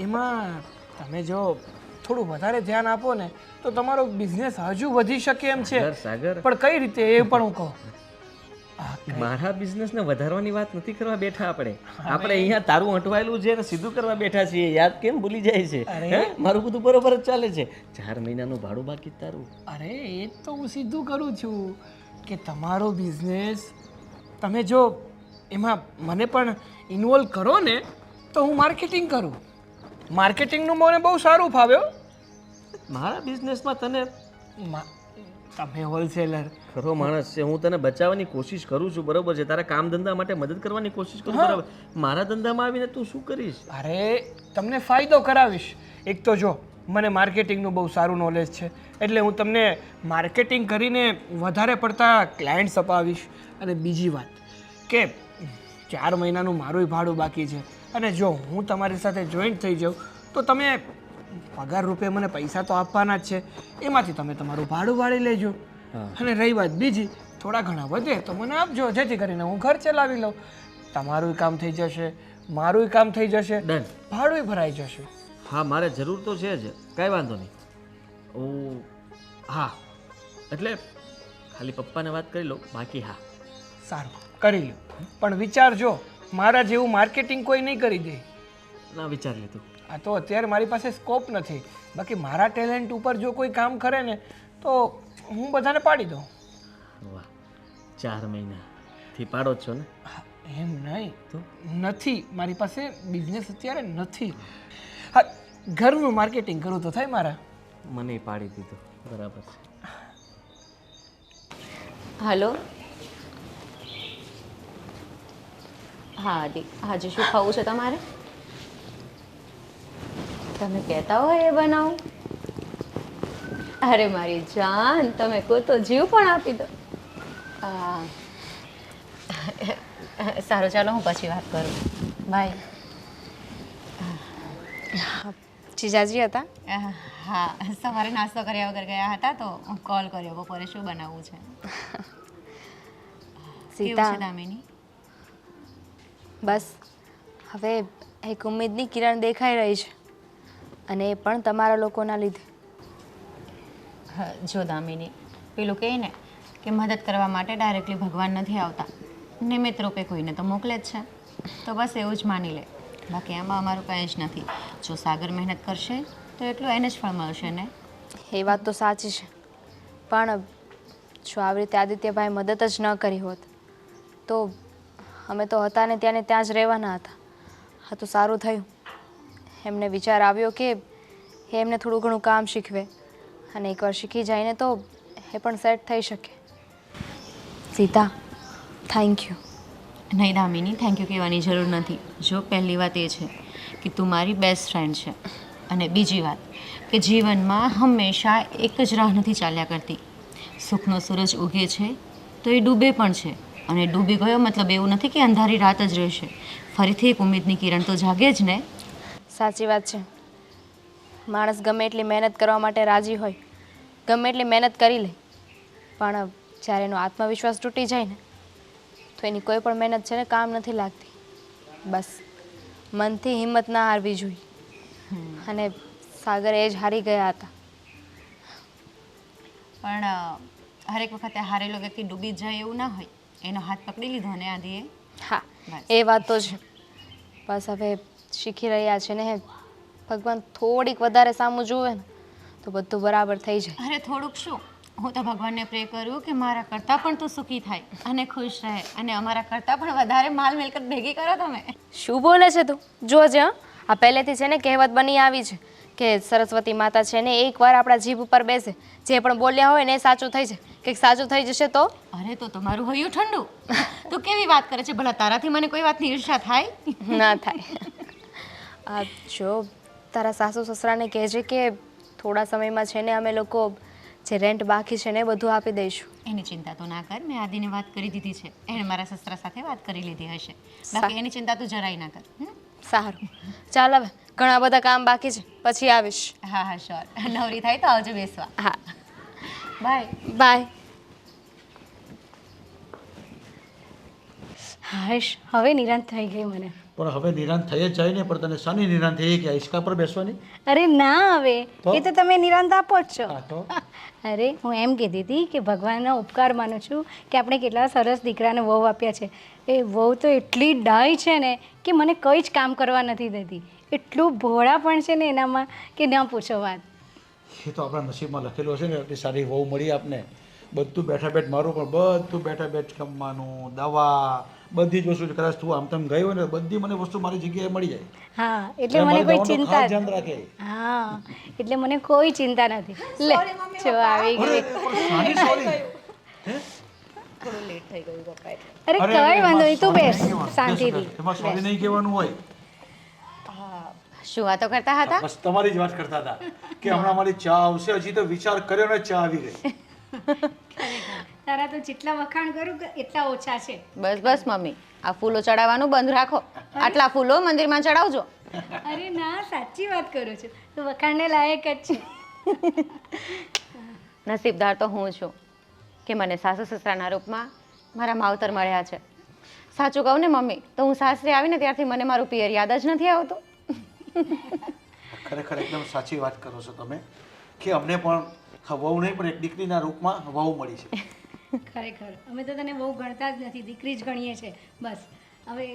Speaker 3: એમાં તમે જો થોડું વધારે ધ્યાન આપો ને તો તમારો બિઝનેસ હજુ વધી શકે એમ છે.
Speaker 4: સાગર
Speaker 3: પણ કઈ રીતે એ પણ હું કહું.
Speaker 4: મારા બિઝનેસને વધારવાની વાત નથી કરવા બેઠા આપણે. આપણે અહીંયા તારું અટવાયેલું છે ને સીધું કરવા બેઠા છીએ. યાદ કેમ ભૂલી જાય છે? હે મારું બધું બરોબર જ ચાલે છે. 4 મહિનાનું ભાડું બાકી તારું.
Speaker 3: અરે એ તો હું સીધું કરું છું કે તમારો બિઝનેસ તમે જો એમાં મને પણ ઇન્વોલ્વ કરો ને તો હું માર્કેટિંગ કરું. માર્કેટિંગનું મને બહુ સારું ફાવ્યો.
Speaker 4: મારા બિઝનેસમાં તને
Speaker 3: તમે હોલસેલર
Speaker 4: ખરો માણસ છે, હું તને બચાવવાની કોશિશ કરું છું, બરોબર છે, તારા કામ ધંધા માટે મદદ કરવાની કોશિશ કરું, બરાબર. મારા ધંધામાં આવીને તું શું કરીશ?
Speaker 3: અરે તમને ફાયદો કરાવીશ. એક તો જો મને માર્કેટિંગનું બહુ સારું નોલેજ છે, એટલે હું તમને માર્કેટિંગ કરીને વધારે પડતા ક્લાયન્ટ્સ અપાવીશ. અને બીજી વાત કે 4 મહિનાનું મારું ભાડું બાકી છે, અને જો હું તમારી સાથે જોઈન્ટ થઈ જાઉં તો તમે પગાર રૂપે મને પૈસા તો આપવાના જ છે, એમાંથી તમે તમારું ભાડું વાળી લેજો. અને રહી વાત બીજી, થોડા ઘણા વધે તો મને આપજો, જેથી કરીને હું ઘર ચલાવી લઉં. તમારું કામ થઈ જશે, મારું કામ થઈ જશે,
Speaker 4: ડન.
Speaker 3: ભાડું ભરાઈ જશે.
Speaker 4: હા, મારે જરૂર તો છે જ, કાંઈ વાંધો નહીં. હું હા એટલે ખાલી પપ્પાને વાત કરી લઉં, બાકી હા.
Speaker 3: સારું, કરી લો. પણ વિચારજો, મારા જેવું માર્કેટિંગ કોઈ નહીં કરી દે.
Speaker 4: ના, વિચારી લીધું.
Speaker 3: આ તો અત્યારે મારી પાસે સ્કોપ નથી, બાકી મારા ટેલેન્ટ ઉપર જો કોઈ કામ કરે ને તો હું બધાને પાડી દઉં.
Speaker 4: વાહ, 4 મહિનાથી પાડો જ છો ને?
Speaker 3: હા, એમ નહીં તો નથી, મારી પાસે બિઝનેસ અત્યારે નથી. હા, ઘરનું માર્કેટિંગ કરવું તો થાય મારા.
Speaker 4: મને પાડી દીધું, બરાબર છે.
Speaker 2: હલો. હા દી, આજે શું ખાવું છે તમારે? તમે કહેતા હોય એ બનાવું. અરે મારી જાન, તમે કહો તો જીવ પણ આપી દો. સારું, ચાલો હું પછી વાત કરું. બાય.
Speaker 1: જીજાજી હતા?
Speaker 2: હા, સવારે નાસ્તો કર્યા વગર ગયા હતા તો કોલ કર્યો. બપોરે શું બનાવવું છે? કેવું છે દામિની?
Speaker 1: બસ હવે એક ઉમ્મીદની કિરણ દેખાઈ રહી છે, અને એ પણ તમારા લોકોના લીધે.
Speaker 2: જો દામિની, પેલું કહે ને કે મદદ કરવા માટે ડાયરેક્ટલી ભગવાન નથી આવતા, નિમિત્ત રૂપે કોઈને તો મોકલે જ છે. તો બસ એવું જ માની લે, બાકી આમાં અમારું કંઈ જ નથી. જો સાગર મહેનત કરશે તો એટલું એને જ ફળ મળશે ને.
Speaker 1: એ વાત તો સાચી છે, પણ જો આવી રીતે આદિત્યભાઈ મદદ જ ન કરી હોત તો અમે તો હતા ને ત્યાં જ રહેવાના હતા. હા, તો સારું થયું એમને વિચાર આવ્યો કે એમને થોડું ઘણું કામ શીખવે, અને એકવાર શીખી જાય ને તો એ પણ સેટ થઈ શકે. Sita, thank you.
Speaker 2: નહીં દામિની, થેન્ક યુ કહેવાની જરૂર નથી. જો પહેલી વાત એ છે કે તું મારી બેસ્ટ ફ્રેન્ડ છે, અને બીજી વાત કે જીવનમાં હંમેશા એક જ રાહ નથી ચાલ્યા કરતી. સુખનો સૂરજ ઉગે છે તો એ ડૂબે પણ છે, અને ડૂબી ગયો મતલબ એવું નથી કે અંધારી રાત જ રહેશે. ફરીથી એક ઉમ્મીદની કિરણ તો જાગે જ ને.
Speaker 1: સાચી વાત છે. માણસ ગમે એટલી મહેનત કરવા માટે રાજી હોય, ગમે એટલી મહેનત કરી લે, પણ જ્યારે એનો આત્મવિશ્વાસ તૂટી જાય ને તો એની કોઈ પણ મહેનત છે ને કામ નથી લાગતી. બસ મનથી હિંમત ના હારવી જોઈએ, અને સાગર એ જ હારી ગયા હતા.
Speaker 2: પણ હરેક વખતે હારેલો વ્યક્તિ ડૂબી જ જાય એવું ના હોય. એનો હાથ પકડી લીધો ને આદિએ.
Speaker 1: હા, એ વાત તો છે. બસ હવે શીખી રહ્યા છે ને, ભગવાન થોડીક વધારે સામું જુએ ને તો બધું બરાબર થઈ જાય.
Speaker 2: અરે થોડુંક શું, હું તો ભગવાનને પ્રે કરું કે મારા કરતાં પણ તું સુખી થાય અને ખુશ રહે, અને અમારા કરતાં પણ વધારે માલ મિલકત ભેગી કરો તમે.
Speaker 1: શું બોલે છે તું? જોજે હા, આ પહેલેથી છે ને કહેવત બની આવી છે કે સરસ્વતી માતા છે ને એકવાર આપણા જીભ ઉપર બેસે, જે પણ બોલ્યા હોય ને એ સાચું થઈ જાય. કંઈક સાચું થઈ જશે તો?
Speaker 2: અરે તો તમારું હૈયું ઠંડુ. તું કેવી વાત કરે છે? ભલા તારાથી મને કોઈ વાતની ઈર્ષા થાય?
Speaker 1: ના થાય. આ જો તારા સાસુ સસરાને કહેજે કે થોડા સમયમાં છે ને અમે લોકો જે રેન્ટ બાકી છે ને બધું આપી દઈશું.
Speaker 2: એની ચિંતા તો ના કર, મેં આદિને વાત કરી દીધી છે. એણે મારા સસરા સાથે વાત કરી લીધી હશે. બાકી એની ચિંતા તું જરાય ના કર.
Speaker 1: સારું, ચાલ હવે ઘણા બધા કામ બાકી છે, પછી આવીશ.
Speaker 2: હા હા શ્યોર. નવરી થાય તો આવજો બેસવા.
Speaker 1: હા,
Speaker 2: બાય.
Speaker 1: બાય.
Speaker 5: હાશ, હવે નિરાંત થઈ ગઈ મને.
Speaker 6: પણ હવે નિરાંત થઈ જ જાય ને, પણ તને શાની નિરાંત થઈ કે હિંચકા પર બેસવાની?
Speaker 5: અરે ના, હવે
Speaker 6: તો?
Speaker 5: એ તો તમે નિરાંત આપો જ છો.
Speaker 6: હા તો
Speaker 5: અરે હું એમ કહેતી હતી કે ભગવાનનો ઉપકાર માનું છું કે આપણે કેટલા સરસ દીકરાને વહુ આપ્યા છે. એ વહુ તો એટલી ડાય છે ને કે મને કંઈ જ કામ કરવા નથી દેતી. એટલું ભોળા પણ છે ને એનામાં કે ન પૂછો વાત.
Speaker 6: એ તો આપણા નસીબમાં લખેલું હશે ને, એટલી સારી વહુ મળી આપને. બધું બેઠા બેઠ મારું પણ બધું બેઠા બેઠ કમવાનું, દવા, બધી જ વસ્તુ. કદાચ તું આમ તેમ ગઈ હોય ને બધી મને વસ્તુ મારી જગ્યાએ મળી જાય.
Speaker 5: હા, એટલે મને કોઈ ચિંતા
Speaker 6: ખાસ ધ્યાન રાખે.
Speaker 5: હા, એટલે મને કોઈ ચિંતા નથી. લે જો આવી ગઈ.
Speaker 6: સાની સોરી.
Speaker 2: થોડું લેટ થઈ ગયું પપ્પા.
Speaker 5: અરે કઈ વાંધો નહીં, તું બેસ શાંતિથી.
Speaker 6: એમાં સોરી નહીં કહેવાનું હોય.
Speaker 2: શું વાતો કરતા હતા?
Speaker 6: બસ તમારી જ વાત કરતા હતા કે હમણાં મારી ચા આવશે. હજી તો વિચાર કર્યો ને ચા આવી ગઈ.
Speaker 5: તારા તો જેટલા વખાણ કરું એટલા ઓછા છે.
Speaker 2: બસ બસ મમ્મી, આ ફૂલો ચડાવવાનું બંધ રાખો. આટલા ફૂલો મંદિરમાં ચડાવજો.
Speaker 5: અરે ના, સાચી વાત કરું છું, તો વખાણને લાયક જ છે.
Speaker 2: નસીબદાર તો હું છું કે મને સાસુ સસરાના રૂપમાં મારા માવતર મળ્યા છે. સાચું કહું ને મમ્મી, તો હું સાસરે આવીને ત્યારથી મને મારું પિયર યાદ જ નથી આવતું.
Speaker 6: ખરેખર એકદમ સાચી વાત કરો છો તમે કે અમને પણ વહુ નહીં પણ એક દીકરીના રૂપમાં વહુ મળી છે.
Speaker 5: ખરેખર અમે તો તને બહુ ગણતા જ નથી, દીકરી જ ગણીએ છીએ બસ. હવે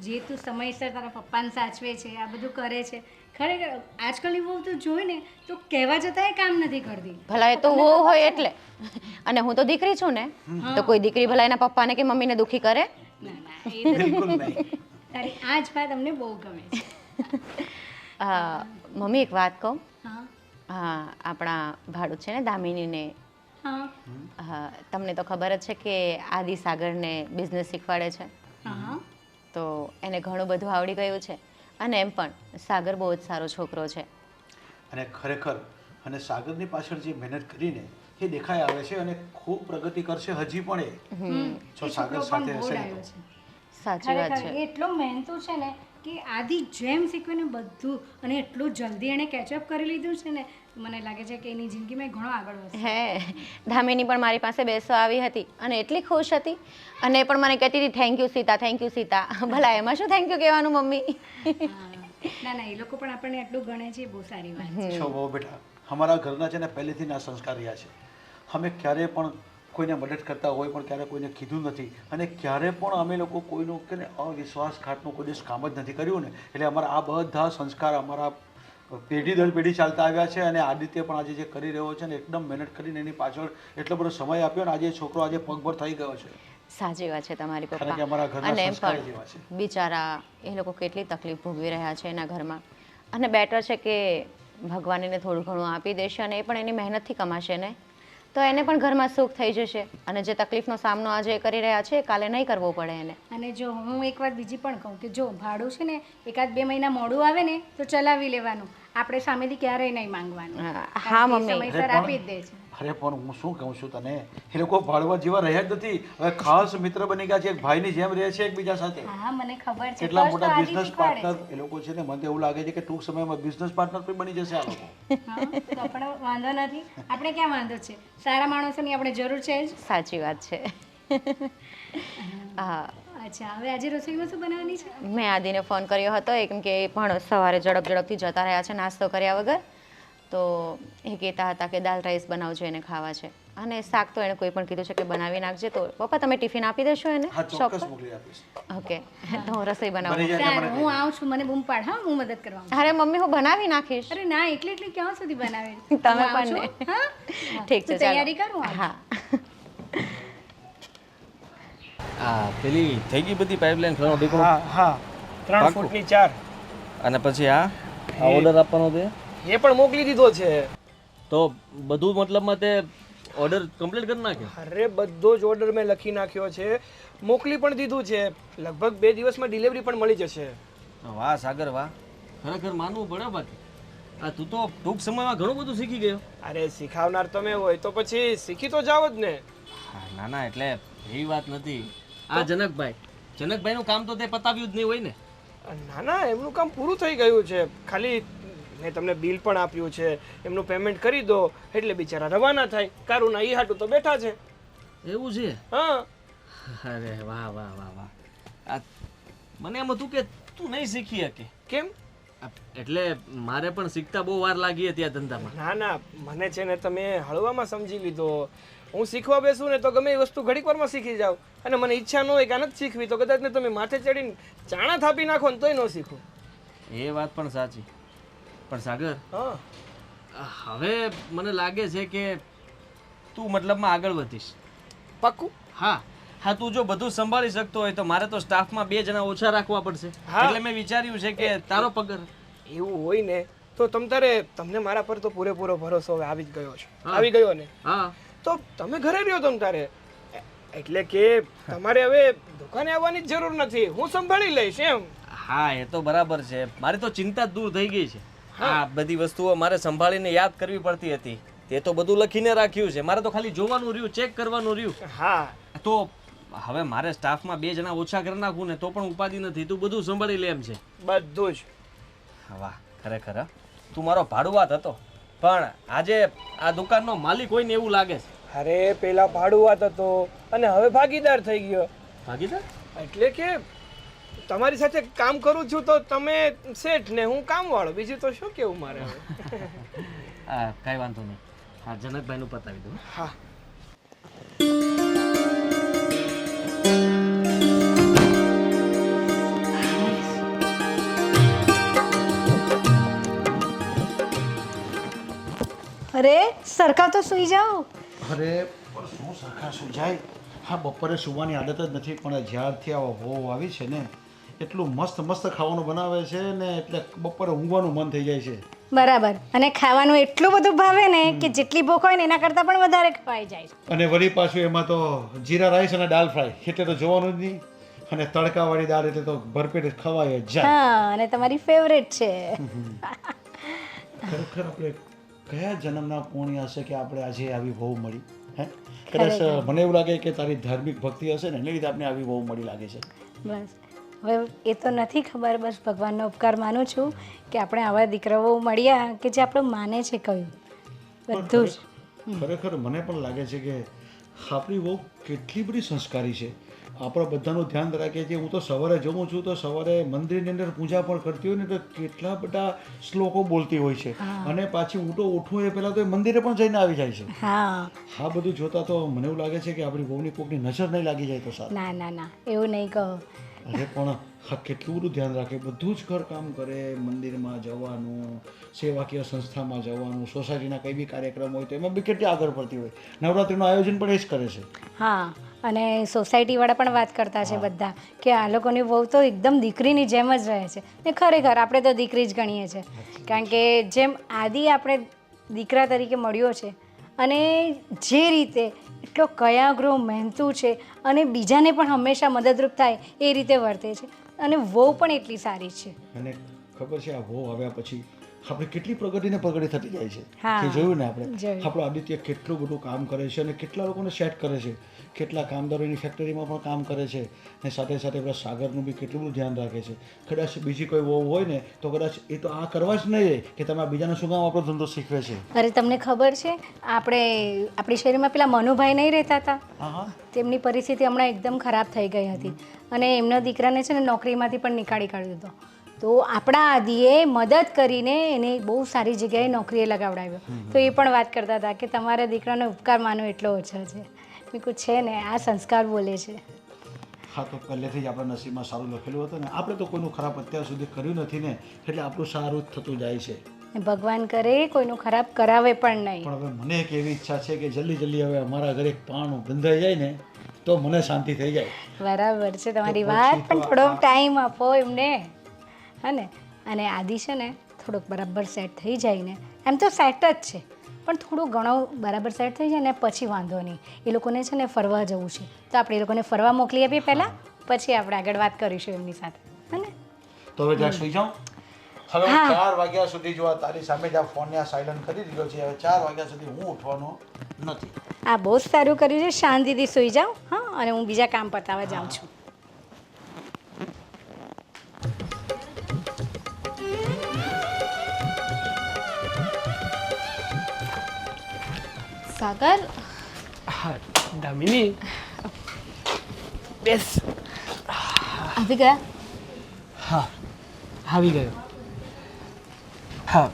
Speaker 5: જે તું સમયસર તારા પપ્પાને સાચવે છે, આ બધું કરે છે, ખરેખર આજકાલની બહુ તું જોઈ ને તો કહેવા જતાંય કામ નથી કરતી.
Speaker 2: ભલા એ તો વહુ હોય એટલે, અને હું તો દીકરી છું ને, તો કોઈ દીકરી ભલા એના પપ્પાને કે મમ્મીને દુખી કરે?
Speaker 5: ના ના, એ તો
Speaker 6: બિલકુલ નહીં.
Speaker 5: તારી આ જ વાત અમને બહુ ગમે છે.
Speaker 2: મમ્મી એક વાત કહું?
Speaker 5: હા
Speaker 2: હા, આપણા ભાડું છે ને દામિનીને,
Speaker 5: હા
Speaker 2: હા, તમને તો ખબર જ છે કે આદિ સાગરને બિઝનેસ શીખવાડે છે,
Speaker 5: હા
Speaker 2: તો એને ઘણું બધું આવડી ગયું છે. અને એમ પણ સાગર બહુ જ સારો છોકરો છે.
Speaker 6: અને ખરેખર અને સાગરની પાછળ જે મહેનત કરીને એ દેખાઈ આવે છે અને ખૂબ પ્રગતિ કરશે હજી પણ એ જો સાગર સાથે હશે ને તો.
Speaker 2: સાચી વાત
Speaker 5: ખરેખર
Speaker 2: છે.
Speaker 5: એ એટલો મહેનતુ છે ને કે આદિ જેમ શીખવે ને બધું, અને એટલું જલ્દી એણે કેચઅપ કરી લીધું છે ને, મને લાગે છે કે એની જિંદગીમાં ઘણો આગળ વધશે.
Speaker 2: હે, ધામિની પણ મારી પાસે બેસવા આવી હતી અને એટલી ખુશ હતી, અને એ પણ મને કહેતી હતી thank you Sita, thank you Sita. ભલા એમાં શું થેન્ક યુ કહેવાનું મમ્મી?
Speaker 5: હા. ના ના, એ લોકો પણ આપણને એટલું ગણે છે, એ બહુ સારી વાત છે.
Speaker 6: છો બહુ બેટા, અમારા ઘરના છે ને પહેલેથી ના સંસ્કાર રહ્યા છે. અમે ક્યારેય પણ કોઈને મદદ કરતા હોય પણ ક્યારે કોઈને કીધું નથી, અને ક્યારે પણ અમે લોકો કોઈનું કે ને અવિશ્વાસઘાતનું કોઈ દિવસ કામ જ નથી કર્યું ને. એટલે અમારા આ બધા સંસ્કાર અમારા પેઢી દર પેઢી ચાલતા આવ્યા છે. અને આદિત્ય પણ આજે જે કરી રહ્યો છે ને એકદમ મહેનત કરીને એની પાછળ એટલો બધો સમય આપ્યો ને આજે છોકરો આજે પગભર થઈ ગયો છે.
Speaker 2: સાચી વાત છે તમારી
Speaker 6: કારણ કે
Speaker 2: પપ્પા.
Speaker 6: અમારા ઘરના
Speaker 2: અને એમ
Speaker 6: સંસ્કાર જ એવા છે.
Speaker 2: પણ બિચારા એ લોકો કેટલી તકલીફ ભોગવી રહ્યા છે એના ઘરમાં, અને બેટર છે કે ભગવાન એને થોડું ઘણું આપી દેશે, અને એ પણ એની મહેનતથી કમાશે ને, તો એને પણ ઘરમાં સુખ થઈ જશે. અને જે તકલીફનો સામનો આજે એ કરી રહ્યા છે એ કાલે નહીં કરવો પડે એને.
Speaker 5: અને જો હું એક વાત બીજી પણ કહું કે જો ભાડું છે ને 1-2 મહિના મોડું આવે ને તો ચલાવી લેવાનું, આપણે સામેથી ક્યારેય નહીં માંગવાનું.
Speaker 2: હા
Speaker 5: કારણ કે એ
Speaker 2: મમ્મી.
Speaker 5: સમયસર આપી જ દે છે.
Speaker 6: અરે પણ હું શું કહું છું તને, એ લોકો ભાડવા જેવા રહ્યા જ નથી. હવે ખાસ મિત્ર બની ગયા છે, એક ભાઈની જેમ રહે છે એકબીજા સાથે.
Speaker 5: હા મને ખબર છે.
Speaker 6: કેટલા
Speaker 5: તો જ તો
Speaker 6: મોટા
Speaker 5: આદિ
Speaker 6: બિઝનેસ
Speaker 5: શીખવાડે
Speaker 6: પાર્ટનર એ લોકો છે ને. મને તો એવું લાગે છે કે ટૂંક સમયમાં બિઝનેસ પાર્ટનર પણ બની જશે આ લોકો.
Speaker 5: છે. હા, તો પણ વાંધો નથી, આપણે ક્યાં વાંધો છે, સારા માણસોની આપણે જરૂર છે જ.
Speaker 2: સાચી વાત છે. હા,
Speaker 5: અચ્છા, હવે આજે રસોઈમાં શું બનાવવાની છે?
Speaker 2: મેં આદિને ફોન કર્યો હતો એ કેમ કે એ પણ સવારે ઝડપથી જતા રહ્યા છે નાસ્તો કર્યા વગર, તો એ કહેતા હતા કે દાલ રાઈસ બનાવજો, એને ખાવા છે. અને શાક તો એણે કોઈ પણ કીધું છે કે બનાવી નાખજે. તો પપ્પા તમે ટિફિન આપી દેશો એને
Speaker 6: હા
Speaker 2: શોપ
Speaker 6: ચોક્કસ
Speaker 2: પર?
Speaker 6: મોકલી આપીશ.
Speaker 2: ઓકે, તો હું રસોઈ બનાવું.
Speaker 6: બની જાય એટલે મને
Speaker 5: સારું, હું આવું છું, મને બૂમ પાડ, હા, હું મદદ કરવા આવું.
Speaker 2: અરે મમ્મી હું બનાવી નાખીશ.
Speaker 5: અરે ના, એકલી ક્યાં સુધી બનાવે?
Speaker 2: તમે
Speaker 5: હું આવું
Speaker 2: પણ
Speaker 5: છું, હા?
Speaker 2: ઠીક છે,
Speaker 5: તું તૈયારી કરું.
Speaker 2: હા.
Speaker 4: આ પેલી થઈ ગઈ બધી પાઇપલાઇન ઘણો દીકરો.
Speaker 3: હા હા 3
Speaker 4: પાક્કું.
Speaker 3: ફૂટની 4
Speaker 4: અને પછી આ ઓર્ડર આપવાનો તે
Speaker 3: એ પણ મોકલી દીધો છે.
Speaker 4: તો બધું મતલબમાં તે ઓર્ડર કમ્પ્લીટ કરી નાખ્યો.
Speaker 3: અરે બધો જ ઓર્ડર મેં લખી નાખ્યો છે, મોકલી પણ દીધું છે. લગભગ 2 દિવસમાં ડિલિવરી પણ મળી જશે.
Speaker 4: વાહ સાગર વાહ, ખરેખર માનવું પડે બાકી. આ તું તો ટૂંક સમયમાં ઘણું બધું શીખી ગયો.
Speaker 3: અરે શીખાવનાર તમે હોય તો પછી શીખી તો જાવ જ ને.
Speaker 4: હા, ના ના, એટલે એવી વાત નથી. આ જનકભાઈનું કામ તો તે પતાવ્યું જ નહીં હોય ને.
Speaker 3: ના ના, એમનું કામ પૂરું થઈ ગયું છે. ખાલી મેં તમને બિલ પણ આપ્યું છે, એમનું પેમેન્ટ કરી દો એટલે બિચારા રવાના થાય. કારુના ઈ હાટું તો બેઠા છે.
Speaker 4: એવું છે?
Speaker 3: હા,
Speaker 4: અરે વાહ વાહ વાહ વાહ. આ મને એમ હતું કે તું નહીં શીખી શકે.
Speaker 3: કેમ?
Speaker 4: એટલે મારે પણ શીખતા બહુ વાર લાગી હતી આ ધંધામાં.
Speaker 3: ના ના, મને છે ને તમે હળવામાં સમજી લીધો. હું શીખવા બેસું ને તો ગમે એ વસ્તુ ઘડીક વારમાં શીખી જાઉં, અને મને ઈચ્છા ન હોય કે આ નથી શીખવી તો કદાચ ને તમે માથે ચડીને ચાણા થાપી નાખો ને તોય ન શીખું.
Speaker 4: એ વાત પણ સાચી. પણ સાગર,
Speaker 3: હા,
Speaker 4: હવે મને લાગે છે કે તું મતલબમાં આગળ વધીશ.
Speaker 3: પાક્કું.
Speaker 4: હા હા, તું જો બધું સંભાળી શકતો હોય તો મારે તો સ્ટાફમાં 2 જણા ઓછા રાખવા પડશે.
Speaker 3: હા.
Speaker 4: એટલે મેં વિચાર્યું છે કે તારો પગાર.
Speaker 3: એવું હોય ને તો તમને મારા પર તો પૂરેપૂરો ભરોસો હવે આવી જ ગયો છે.
Speaker 4: હા.
Speaker 3: આવી ગયો ને
Speaker 4: હા
Speaker 3: તો તમે ઘરે રહ્યો તમ તારે. એટલે કે તમારે હવે દુકાને આવવાની જ જરૂર નથી, હું સંભાળી લઈશ એમ.
Speaker 4: હા, એ તો બરાબર છે. મારી તો ચિંતા જ દૂર થઈ ગઈ છે. આ બધી વસ્તુઓ મારે સંભાળીને યાદ કરવી પડતી હતી. તે તો બધું લખીને રાખ્યું છે, મારે તો ખાલી જોવાનું રહ્યું, ચેક કરવાનું રહ્યું.
Speaker 3: હા,
Speaker 4: તો હવે મારે સ્ટાફમાં 2 જણા ઓછા કરી નાખું ને તો પણ ઉપાધિ નથી. તું બધું સંભાળી લે એમ છે.
Speaker 3: બધું જ.
Speaker 4: વાહ ખરેખર હા. તું મારો ભાડુઆત હતો પણ આજે આ દુકાનનો માલિક હોય ને એવું લાગે છે.
Speaker 3: અરે પેલા ભાડુઆત હતો અને હવે ભાગીદાર થઈ ગયો.
Speaker 4: ભાગીદાર?
Speaker 3: એટલે કે તમારી સાથે કામ કરું છું તો તમે શેઠ ને હું કામવાળો, બીજું તો શું કેવું મારે હવે.
Speaker 4: હા કાંઈ વાંધો નહીં. હા જનકભાઈનું પતાવી દઉં.
Speaker 3: હા
Speaker 5: અરે સરખા તો સૂઈ જાઓ.
Speaker 6: અરે પણ શું સરખા સુજાય? હા બપોરે સુવાની આદત જ નથી, પણ જ્યારથી આ વહુ આવી છે ને એટલું મસ્ત મસ્ત ખાવાનું બનાવે છે ને એટલે બપોરે ઊંઘવાનું મન થઈ જાય છે.
Speaker 5: બરાબર. અને ખાવાનું એટલું બધું ભાવે ને કે જેટલી ભૂખ હોય ને એના કરતાં પણ વધારે ખવાઈ જાય છે.
Speaker 6: અને વળી પાછું એમાં તો જીરા રાઈસ અને દાલ ફ્રાય એટલે તો જોવાનું જ નહીં. અને તડકાવાળી દાળ એટલે તો ભરપેટ ખવાય જ જાય.
Speaker 5: હા, અને તમારી ફેવરેટ છે.
Speaker 6: ખરેખર આપણે કયા જન્મના પુણ્ય હશે કે આપણે આજે આવી વહુ મળી? હે કદાચ મને એવું લાગે કે તારી ધાર્મિક ભક્તિ હશે ને એને લીધે આપણે આવી વહુ મળી લાગે છે.
Speaker 5: બસ હવે એ તો નથી ખબર, બસ ભગવાનનો ઉપકાર માનું છું કે આપણે આવા દીકરાઓ મળ્યા કે જે આપણું માને છે કહ્યું બધું જ.
Speaker 6: ખરેખર મને પણ લાગે છે કે આપણી વહુ કેટલી બધી સંસ્કારી છે. આપણા બધાનું ધ્યાન રાખે છે. હું તો સવારે જઉં છું તો સવારે મંદિરની અંદર પૂજા પણ કરતી હોય ને તો કેટલા બધા શ્લોકો બોલતી હોય છે. અને પાછી હું તો ઉઠું એ પહેલાં તો એ મંદિરે પણ જઈને આવી જાય છે.
Speaker 5: હા,
Speaker 6: આ બધું જોતા તો મને એવું લાગે છે કે આપણી વહુની કોકની નજર નહીં લાગી જાય તો સારું.
Speaker 5: ના ના ના એવું નહીં કહો.
Speaker 6: અરે પણ હા કેટલું બધું ધ્યાન રાખે, બધું જ ઘર કામ કરે, મંદિરમાં જવાનું, સેવાકીય સંસ્થામાં જવાનું, સોસાયટીના કંઈ બી કાર્યક્રમ હોય તો એમાં બી કેટલી આગળ પડતી હોય. નવરાત્રિનું આયોજન પણ એ જ કરે છે.
Speaker 5: હા, અને સોસાયટીવાળા પણ વાત કરતા છે બધા કે આ લોકોની વહુ તો એકદમ દીકરીની જેમ જ રહે છે. ને ખરેખર આપણે તો દીકરી જ ગણીએ છીએ, કારણ કે જેમ આદિ આપણે દીકરા તરીકે મળ્યો છે અને જે રીતે એટલો કયાગ્રહ મહેનતુ છે અને બીજાને પણ હંમેશા મદદરૂપ થાય એ રીતે વર્તે છે અને વહુ પણ એટલી સારી છે.
Speaker 6: અને ખબર છે આ વહુ આવ્યા પછી આપણે કેટલી પ્રગતિને પ્રગતિ થતી જાય છે.
Speaker 5: હા,
Speaker 6: કે જોયું ને આપણે
Speaker 5: જોયું.
Speaker 6: આપણો આદિત્ય કેટલું બધું કામ કરે છે અને કેટલા લોકોને સેટ કરે છે, કેટલા કામદારોની ફેક્ટરીમાં પણ કામ કરે છે અને સાથે સાથે પેલા સાગરનું બી કેટલું બધું ધ્યાન રાખે છે. કદાચ બીજી કોઈ વહુ હોય ને તો કદાચ એ તો આ કરવા જ નહીં કે તમે આ બીજાને શું કામ આપણો ધંધો શીખવે છે.
Speaker 5: અરે તમને ખબર છે આપણી શહેરમાં પેલા મનુભાઈ નહીં રહેતા હતા,
Speaker 6: હા હા
Speaker 5: તેમની પરિસ્થિતિ હમણાં એકદમ ખરાબ થઈ ગઈ હતી અને એમના દીકરાને છે ને નોકરીમાંથી પણ નીકાળી કાઢ્યો હતો. તો આપણા આદિએ મદદ કરીને એને બહુ સારી જગ્યાએ નોકરીએ લગાવડાવ્યો. તો એ પણ વાત કરતા હતા કે તમારા દીકરાનો ઉપકાર માનો એટલો ઓછો છે. મેં કહ્યું છે ને, આ સંસ્કાર બોલે છે.
Speaker 6: હા તો પહેલેથી જ આપણા નસીબમાં સારું લખેલું હતું ને. આપણે તો કોઈનું ખરાબ અત્યાર સુધી કર્યું નથી ને એટલે આપણું સારું જ થતું જાય છે.
Speaker 5: ને ભગવાન કરે કોઈનું ખરાબ કરાવે પણ નહીં.
Speaker 6: પણ હવે મને એક એવી ઈચ્છા છે કે જલ્દી જલ્દી હવે અમારા ઘરે એક પાણું બંધાઈ જાય ને તો મને શાંતિ થઈ જાય.
Speaker 5: બરાબર છે તમારી
Speaker 6: તો
Speaker 5: વાત,
Speaker 6: પછી તો
Speaker 5: પણ થોડોક ટાઈમ આપો એમને. હા ને, અને આદિ છે ને થોડોક બરાબર સેટ થઈ જાય ને, એમ તો સેટ જ છે પણ થોડું ઘણું બરાબર સેટ થઈ જાય ને પછી વાંધો નહીં. એ લોકોને છે ને ફરવા જવું છે તો આપણે એ લોકોને ફરવા મોકલી આપીએ પહેલાં, પછી આપણે આગળ વાત કરીશું એમની સાથે. હા ને?
Speaker 6: તો હવે જ્યાં સુઈ જાઉં. હવે 4 વાગ્યા સુધી જો આ તારી સામે જ આ ફોનને આ સાયલન્ટ કરી દીધો છે. હવે 4 વાગ્યા સુધી હું ઉઠવાનો નથી.
Speaker 5: આ બહુ જ સારું કર્યું છે. શાંતિથી સૂઈ જાઓ. હા, અને હું બીજા કામ પતાવવા જાઉં છું.
Speaker 1: સાગર,
Speaker 3: હા દામિની બેસ.
Speaker 1: આવી ગયા?
Speaker 3: હા આવી ગયો. હા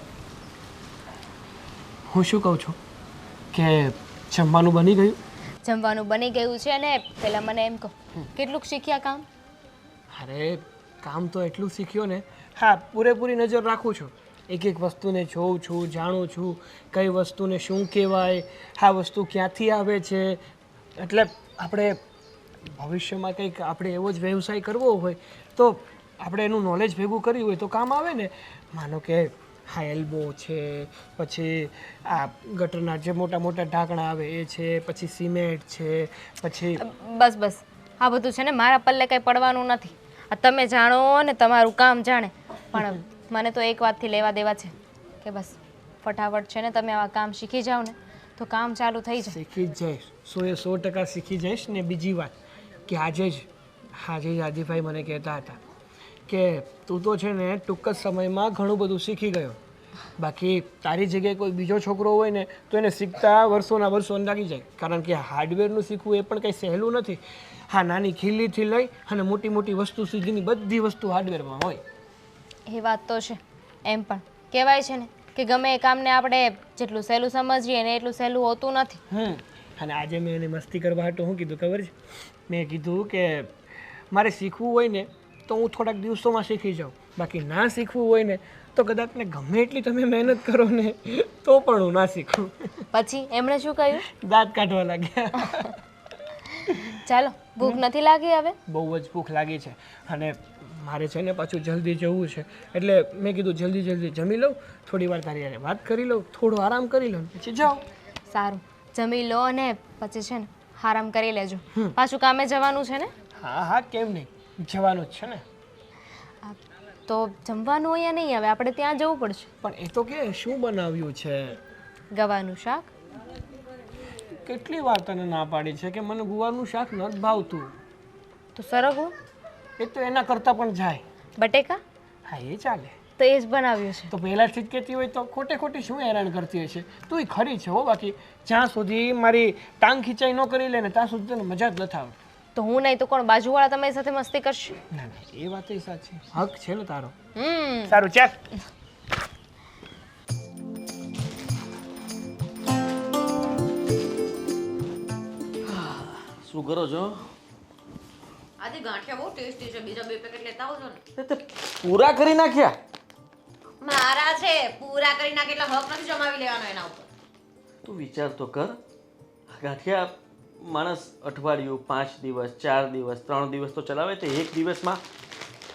Speaker 3: હું શું કહું છું કે જમવાનું બની ગયું?
Speaker 1: જમવાનું બની ગયું છે અને પહેલાં મને એમ કહો, કેટલુંક શીખ્યા કામ?
Speaker 3: અરે કામ તો એટલું શીખ્યો ને. હા પૂરેપૂરી નજર રાખું છું, એક એક વસ્તુને જોઉં છું, જાણું છું કઈ વસ્તુને શું કહેવાય, આ વસ્તુ ક્યાંથી આવે છે. એટલે આપણે ભવિષ્યમાં કંઈક આપણે એવો જ વ્યવસાય કરવો હોય તો આપણે એનું નોલેજ ભેગું કર્યું હોય તો કામ આવે ને. માનો કે હા એલ્બો છે, પછી આ ગટરના જે મોટા મોટા ઢાંકણા આવે એ છે, પછી સિમેન્ટ છે, પછી
Speaker 1: બસ બસ, આ બધું છે ને મારા પલ્લે કંઈ પડવાનું નથી. આ તમે જાણો ને તમારું કામ જાણે, પણ મને તો એક વાતથી લેવા દેવા છે કે બસ ફટાફટ છે ને તમે આવા કામ શીખી જાઓ ને તો કામ ચાલુ થઈ જાય.
Speaker 3: શીખી જ જઈશ, 100% શીખી જઈશ. ને બીજી વાત કે આજે જ આદિભાઈ મને કહેતા હતા કે તું તો છે ને ટૂંક જ સમયમાં ઘણું બધું શીખી ગયો. બાકી તારી જગ્યાએ કોઈ બીજો છોકરો હોય ને તો એને શીખતા વર્ષોના વર્ષો લાગી જાય. કારણ કે હાર્ડવેરનું શીખવું એ પણ કંઈ સહેલું નથી. હા, નાની ખીલીથી લઈ અને મોટી મોટી વસ્તુ સુધીની બધી વસ્તુ હાર્ડવેરમાં હોય.
Speaker 1: એ વાત તો છે. એમ પણ કહેવાય છે ને કે ગમે એ કામને આપણે જેટલું સહેલું સમજીએ ને એટલું સહેલું હોતું નથી.
Speaker 3: અને આજે મેં એને મસ્તી કરવા હાટું શું કીધું ખબર છે? મેં કીધું કે મારે શીખવું હોય ને તો હું થોડાક દિવસોમાં શીખી જાઉં. બાકી ના શીખવું હોય ને તો કદાચ ને ગમે એટલી તમે મહેનત કરો ને તો પણ હું ના શીખું.
Speaker 1: પછી એમણે શું કહ્યું?
Speaker 3: દાંત કાઢવા લાગ્યા.
Speaker 1: ચાલો, ભૂખ નથી લાગી હવે?
Speaker 3: બહુ જ ભૂખ લાગી છે અને મારે છે ને પાછું જલ્દી જવું છે. એટલે મેં કીધું જલ્દી જલ્દી જમી લઉં, થોડી વાર તારી હારે વાત કરી લઉં, થોડો આરામ કરી લઉં, પછી જાઓ.
Speaker 1: સારું, જમી લો અને પછી છે ને આરામ કરી લેજો. પાછું કામે જવાનું છે ને?
Speaker 3: હા હા, કેમ નહીં, જવાનું જ છે ને.
Speaker 1: તો જમવાનું અહીંયા નહીં આવે, આપણે ત્યાં જવું પડશે.
Speaker 3: પણ એ તો કે શું બનાવ્યું છે?
Speaker 1: ગવાનું શાક.
Speaker 3: કેટલી વાર તને ના પાડી છે કે મને ગુવારનું શાક નથી ભાવતું.
Speaker 1: તો સરગવું?
Speaker 3: એ તો એના કરતાં પણ જાય.
Speaker 1: બટેકા?
Speaker 3: હા, એ ચાલે.
Speaker 1: તો એ જ બનાવ્યું છે.
Speaker 3: તો પહેલાંથી જ કહેતી હોય તો ખોટે ખોટી શું હેરાન કરતી હશે? તું એ ખરી છે હો. બાકી જ્યાં સુધી મારી ટાંગ ખીચાઈ ન કરી લે ને ત્યાં સુધી તને મજા જ નથી આવતી.
Speaker 1: તો હું નહીં તો કોણ, બાજુવાળા તમારી સાથે મસ્તી કરશે?
Speaker 3: ના ના, એ વાત સાચી. હક છે ને તારો.
Speaker 1: હમ.
Speaker 3: સારું, ચાલ.
Speaker 4: શું કરો છો?
Speaker 2: આજે ગાંઠિયા બહુ ટેસ્ટી છે, બીજા 2 પેકેટ લેતા આવજો ને.
Speaker 4: તે પૂરા કરી નાખ્યા?
Speaker 2: મારા છે, પૂરા કરી નાખે એટલે હક નથી જમાવી લેવાનો એના ઉપર.
Speaker 4: તું વિચાર તો કર, ગાંઠિયા માણસ અઠવાડિયું, 5 દિવસ, 4 દિવસ, 3 દિવસ તો ચલાવે, તો એક દિવસમાં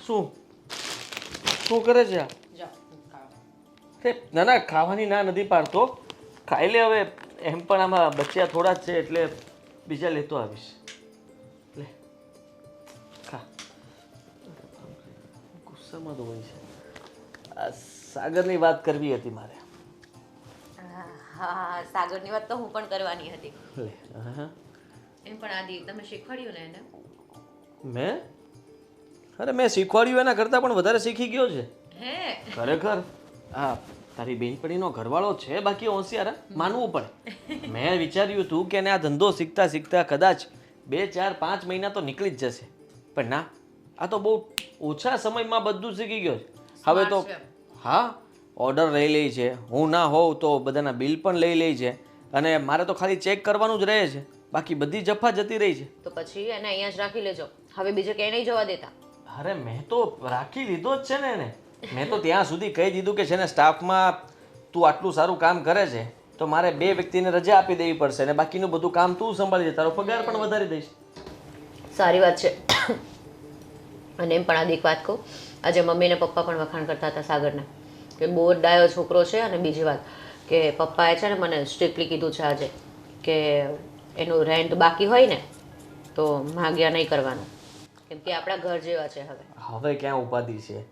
Speaker 4: શું શું કરે છે આ? તે ના ના, ખાવાની ના નથી પાડતો, ખાઈ લે હવે. એમ પણ આમાં બચ્યા થોડા જ છે એટલે બીજા લેતો આવીશ. લે ખા. ગુસ્સામાં તો હોય છે. આ સાગરની વાત કરવી હતી મારે.
Speaker 2: હા, સાગરની વાત તો હું પણ કરવાની હતી.
Speaker 4: લે હા.
Speaker 2: એમ પણ આદિ તમે શીખવાડ્યું ને એને?
Speaker 4: મેં? અરે મેં શીખવાડ્યું એના કરતાં પણ વધારે શીખી ગયો છે.
Speaker 2: હે?
Speaker 4: ખરેખર. હા, તારી બેનપણીનો ઘરવાળો છે બાકી હોશિયાર, માનવું પડે. મેં વિચાર્યું હતું કે એને આ ધંધો શીખતા શીખતા કદાચ 2, 4, 5 મહિના તો નીકળી જ જશે, પણ ના, આ તો બહુ ઓછા સમયમાં બધું શીખી ગયો છે. હવે તો હા, ઓર્ડર લઈ લે છે, હું ના હોઉં તો બધાના બિલ પણ લઈ લે છે અને મારે તો ખાલી ચેક કરવાનું જ રહે છે, બાકી બધી જફા જતી રહી છે.
Speaker 2: તો પછી એને અહીંયા જ રાખી લેજો, હવે બીજે ક્યાંય નહીં જવા દેતા.
Speaker 4: અરે મેં તો રાખી લીધો જ છે ને એને. મેં તો ત્યાં સુધી કહી દીધું કે છે ને સ્ટાફમાં તું આટલું સારું કામ કરે છે તો મારે 2 વ્યક્તિને રજા આપી દેવી પડશે અને બાકીનું બધું કામ તું સંભાળી દે, તારો પગાર પણ વધારી દઈશ.
Speaker 2: સારી વાત છે. અને એમ પણ આદિ એક વાત કહું, આજે મમ્મી ને પપ્પા પણ વખાણ કરતા હતા સાગરના કે બહુ જ ડાયો છોકરો છે. અને બીજી વાત કે પપ્પાએ છે ને મને સ્ટ્રિક્ટલી કીધું છે આજે કે એનું રેન્ટ બાકી હોય ને તો માગ્યા નહીં કરવાનું, કેમ કે આપણા ઘર જેવા છે.
Speaker 4: હવે ક્યાં ઉપાધિ છે?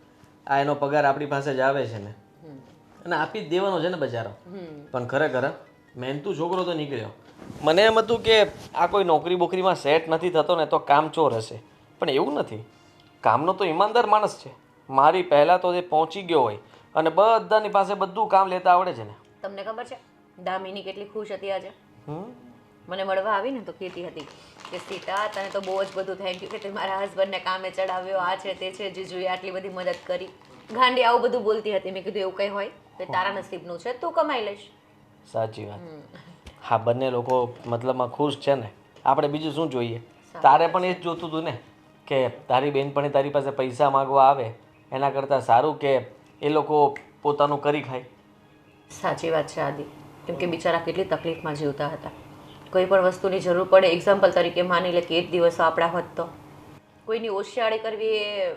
Speaker 4: આ એનો પગાર આપણી પાસે જ આવે છે ને, અને આપી જ દેવાનો છે ને બજારો. પણ ખરેખર મહેનતુ છોકરો તો નીકળ્યો. મને એમ હતું કે આ કોઈ નોકરી બોકરીમાં સેટ નથી થતો ને તો કામચોર હશે, પણ એવું નથી. કામનો તો ઈમાનદાર માણસ છે. મારી પહેલાં તો એ પહોંચી ગયો હોય અને બધાની પાસે બધું કામ લેતા આવડે છે ને.
Speaker 2: તમને ખબર છે દામિની કેટલી ખુશ હતી આજે? મને મળવા આવી ને તો કહેતી હતી કે સીતા તને તો બહુ જ બધું થેન્ક યુ કે તે મારા હસબન્ડને કામે ચડાવ્યો, આ છે તે છે, જીજુએ આટલી બધી મદદ કરી. ગાંડી આવું બધું બોલતી હતી. મેં કીધું એવું કંઈ હોય તો તારા નસીબનું છે, તું કમાઈ લઈશ.
Speaker 4: સાચી વાત. હા, બંને લોકો મતલબમાં ખુશ છે ને, આપણે બીજું શું જોઈએ? તારે પણ એ જ જોતું હતું ને કે તારી બેનપણી તારી પાસે પૈસા માગવા આવે એના કરતાં સારું કે એ લોકો પોતાનું કરી ખાય.
Speaker 2: સાચી વાત છે આદિ, કેમ કે બિચારા કેટલી તકલીફમાં જીવતા હતા. કોઈ પણ વસ્તુની જરૂર પડે, એક્ઝામ્પલ તરીકે માની લે કે 1 દિવસ આપણા હોત તો કોઈની ઓશિયાળી કરવી એ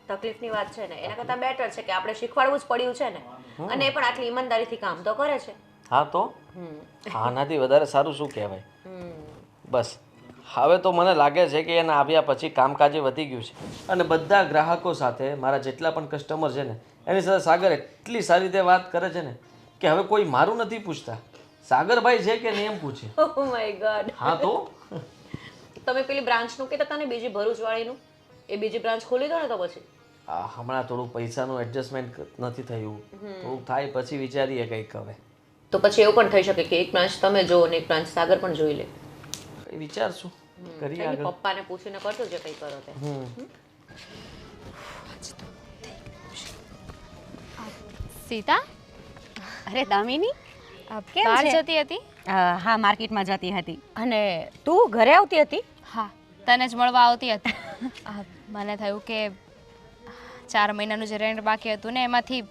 Speaker 2: તકલીફની વાત છે ને, એના કરતાં બેટર છે કે આપણે શીખવાડવું જ પડ્યું છે ને, અને એ પણ આટલી ઈમાનદારીથી કામ તો કરે છે.
Speaker 4: હા તો આનાથી વધારે સારું શું કહેવાય? બસ હવે તો મને લાગે છે કે એના આવ્યા પછી કામકાજે વધી ગયું છે અને બધા ગ્રાહકો સાથે મારા જેટલા પણ કસ્ટમર છે ને એની સાથે સાગર એટલી સારી રીતે વાત કરે છે ને કે હવે કોઈ મારું નથી પૂછતા, સાગરભાઈ છે કે નહીં એમ પૂછે.
Speaker 2: Oh my God.
Speaker 4: હા તો
Speaker 2: તમે પેલી બ્રાન્ચનું કહેતા હતા ને બીજી ભરૂચવાળીનું, એ બીજી બ્રાન્ચ ખોલી દો ને તો પછી.
Speaker 4: આ હમણાં થોડું પૈસાનું એડજસ્ટમેન્ટ નથી થયું, થોડુંક થાય પછી વિચારીએ કંઈક હવે.
Speaker 2: તો પછી એવું પણ થઈ શકે કે એક બ્રાન્ચ તમે જો અને એક બ્રાન્ચ સાગર પણ જોઈ લે.
Speaker 4: કંઈ વિચારશું, કરીએ આગળ.
Speaker 2: પપ્પાને પૂછીને કરજો જે કંઈ કરો તે.
Speaker 1: સીતા
Speaker 5: અરે દામિની કેમ
Speaker 1: બહાર
Speaker 5: છે?
Speaker 1: જતી હતી?
Speaker 5: હા માર્કેટમાં જતી હતી. અને તું ઘરે આવતી હતી?
Speaker 1: હા, તને જ મળવા આવતી હતી. મને થયું કે 4 મહિનાનું જે રેન્ટ બાકી હતું ને એમાંથી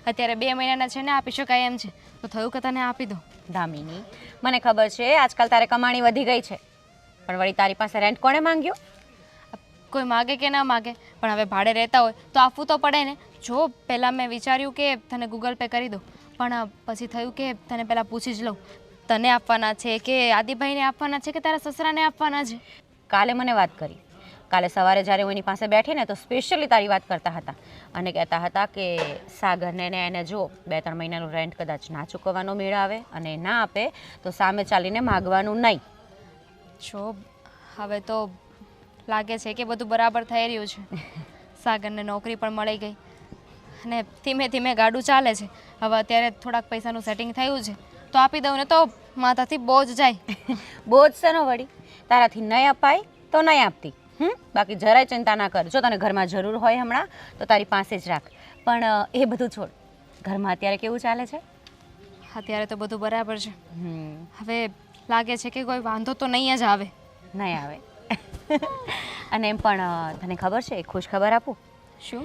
Speaker 1: અત્યારે 2 મહિનાના છે ને આપી શકાય એમ છે, તો થયું કે તને આપી દઉં.
Speaker 5: દામિની મને ખબર છે આજકાલ તારે કમાણી વધી ગઈ છે, પણ વળી તારી પાસે રેન્ટ કોણે માંગ્યું?
Speaker 1: કોઈ માગે કે ના માગે, પણ હવે ભાડે રહેતા હોય તો આપવું તો પડે ને. જો પહેલાં મેં વિચાર્યું કે તને ગૂગલ પે કરી દઉં, પણ પછી થયું કે તને પહેલાં પૂછી જ લઉં તને આપવાના છે કે આદિભાઈને આપવાના છે કે તારા સસરાને આપવાના છે.
Speaker 5: કાલે મને વાત કરી. કાલે સવારે જ્યારે હું એની પાસે બેઠી ને તો સ્પેશિયલી તારી વાત કરતા હતા અને કહેતા હતા કે સાગરને ને એને જો 2-3 મહિનાનું રેન્ટ કદાચ ના ચૂકવવાનો મેળ આવે અને ના આપે તો સામે ચાલીને માગવાનું નહીં.
Speaker 1: જો હવે તો લાગે છે કે બધું બરાબર થઈ રહ્યું છે. સાગરને નોકરી પણ મળી ગઈ અને ધીમે ધીમે ગાડું ચાલે છે. હવે અત્યારે થોડાક પૈસાનું સેટિંગ થયું છે તો આપી દઉં ને તો માથાથી બોજ જાય.
Speaker 5: બોજ શેનો વળી, તારાથી નહીં અપાય તો નહીં આપતી. બાકી જરાય ચિંતા ના કર. જો તને ઘરમાં જરૂર હોય હમણાં તો તારી પાસે જ રાખ. પણ એ બધું છોડ, ઘરમાં અત્યારે કેવું ચાલે છે?
Speaker 1: અત્યારે તો બધું બરાબર છે. હવે લાગે છે કે કોઈ વાંધો તો નહીં જ આવે.
Speaker 5: નહીં આવે. અને એમ પણ તને ખબર છે, એક ખુશ ખબર આપું?
Speaker 1: શું?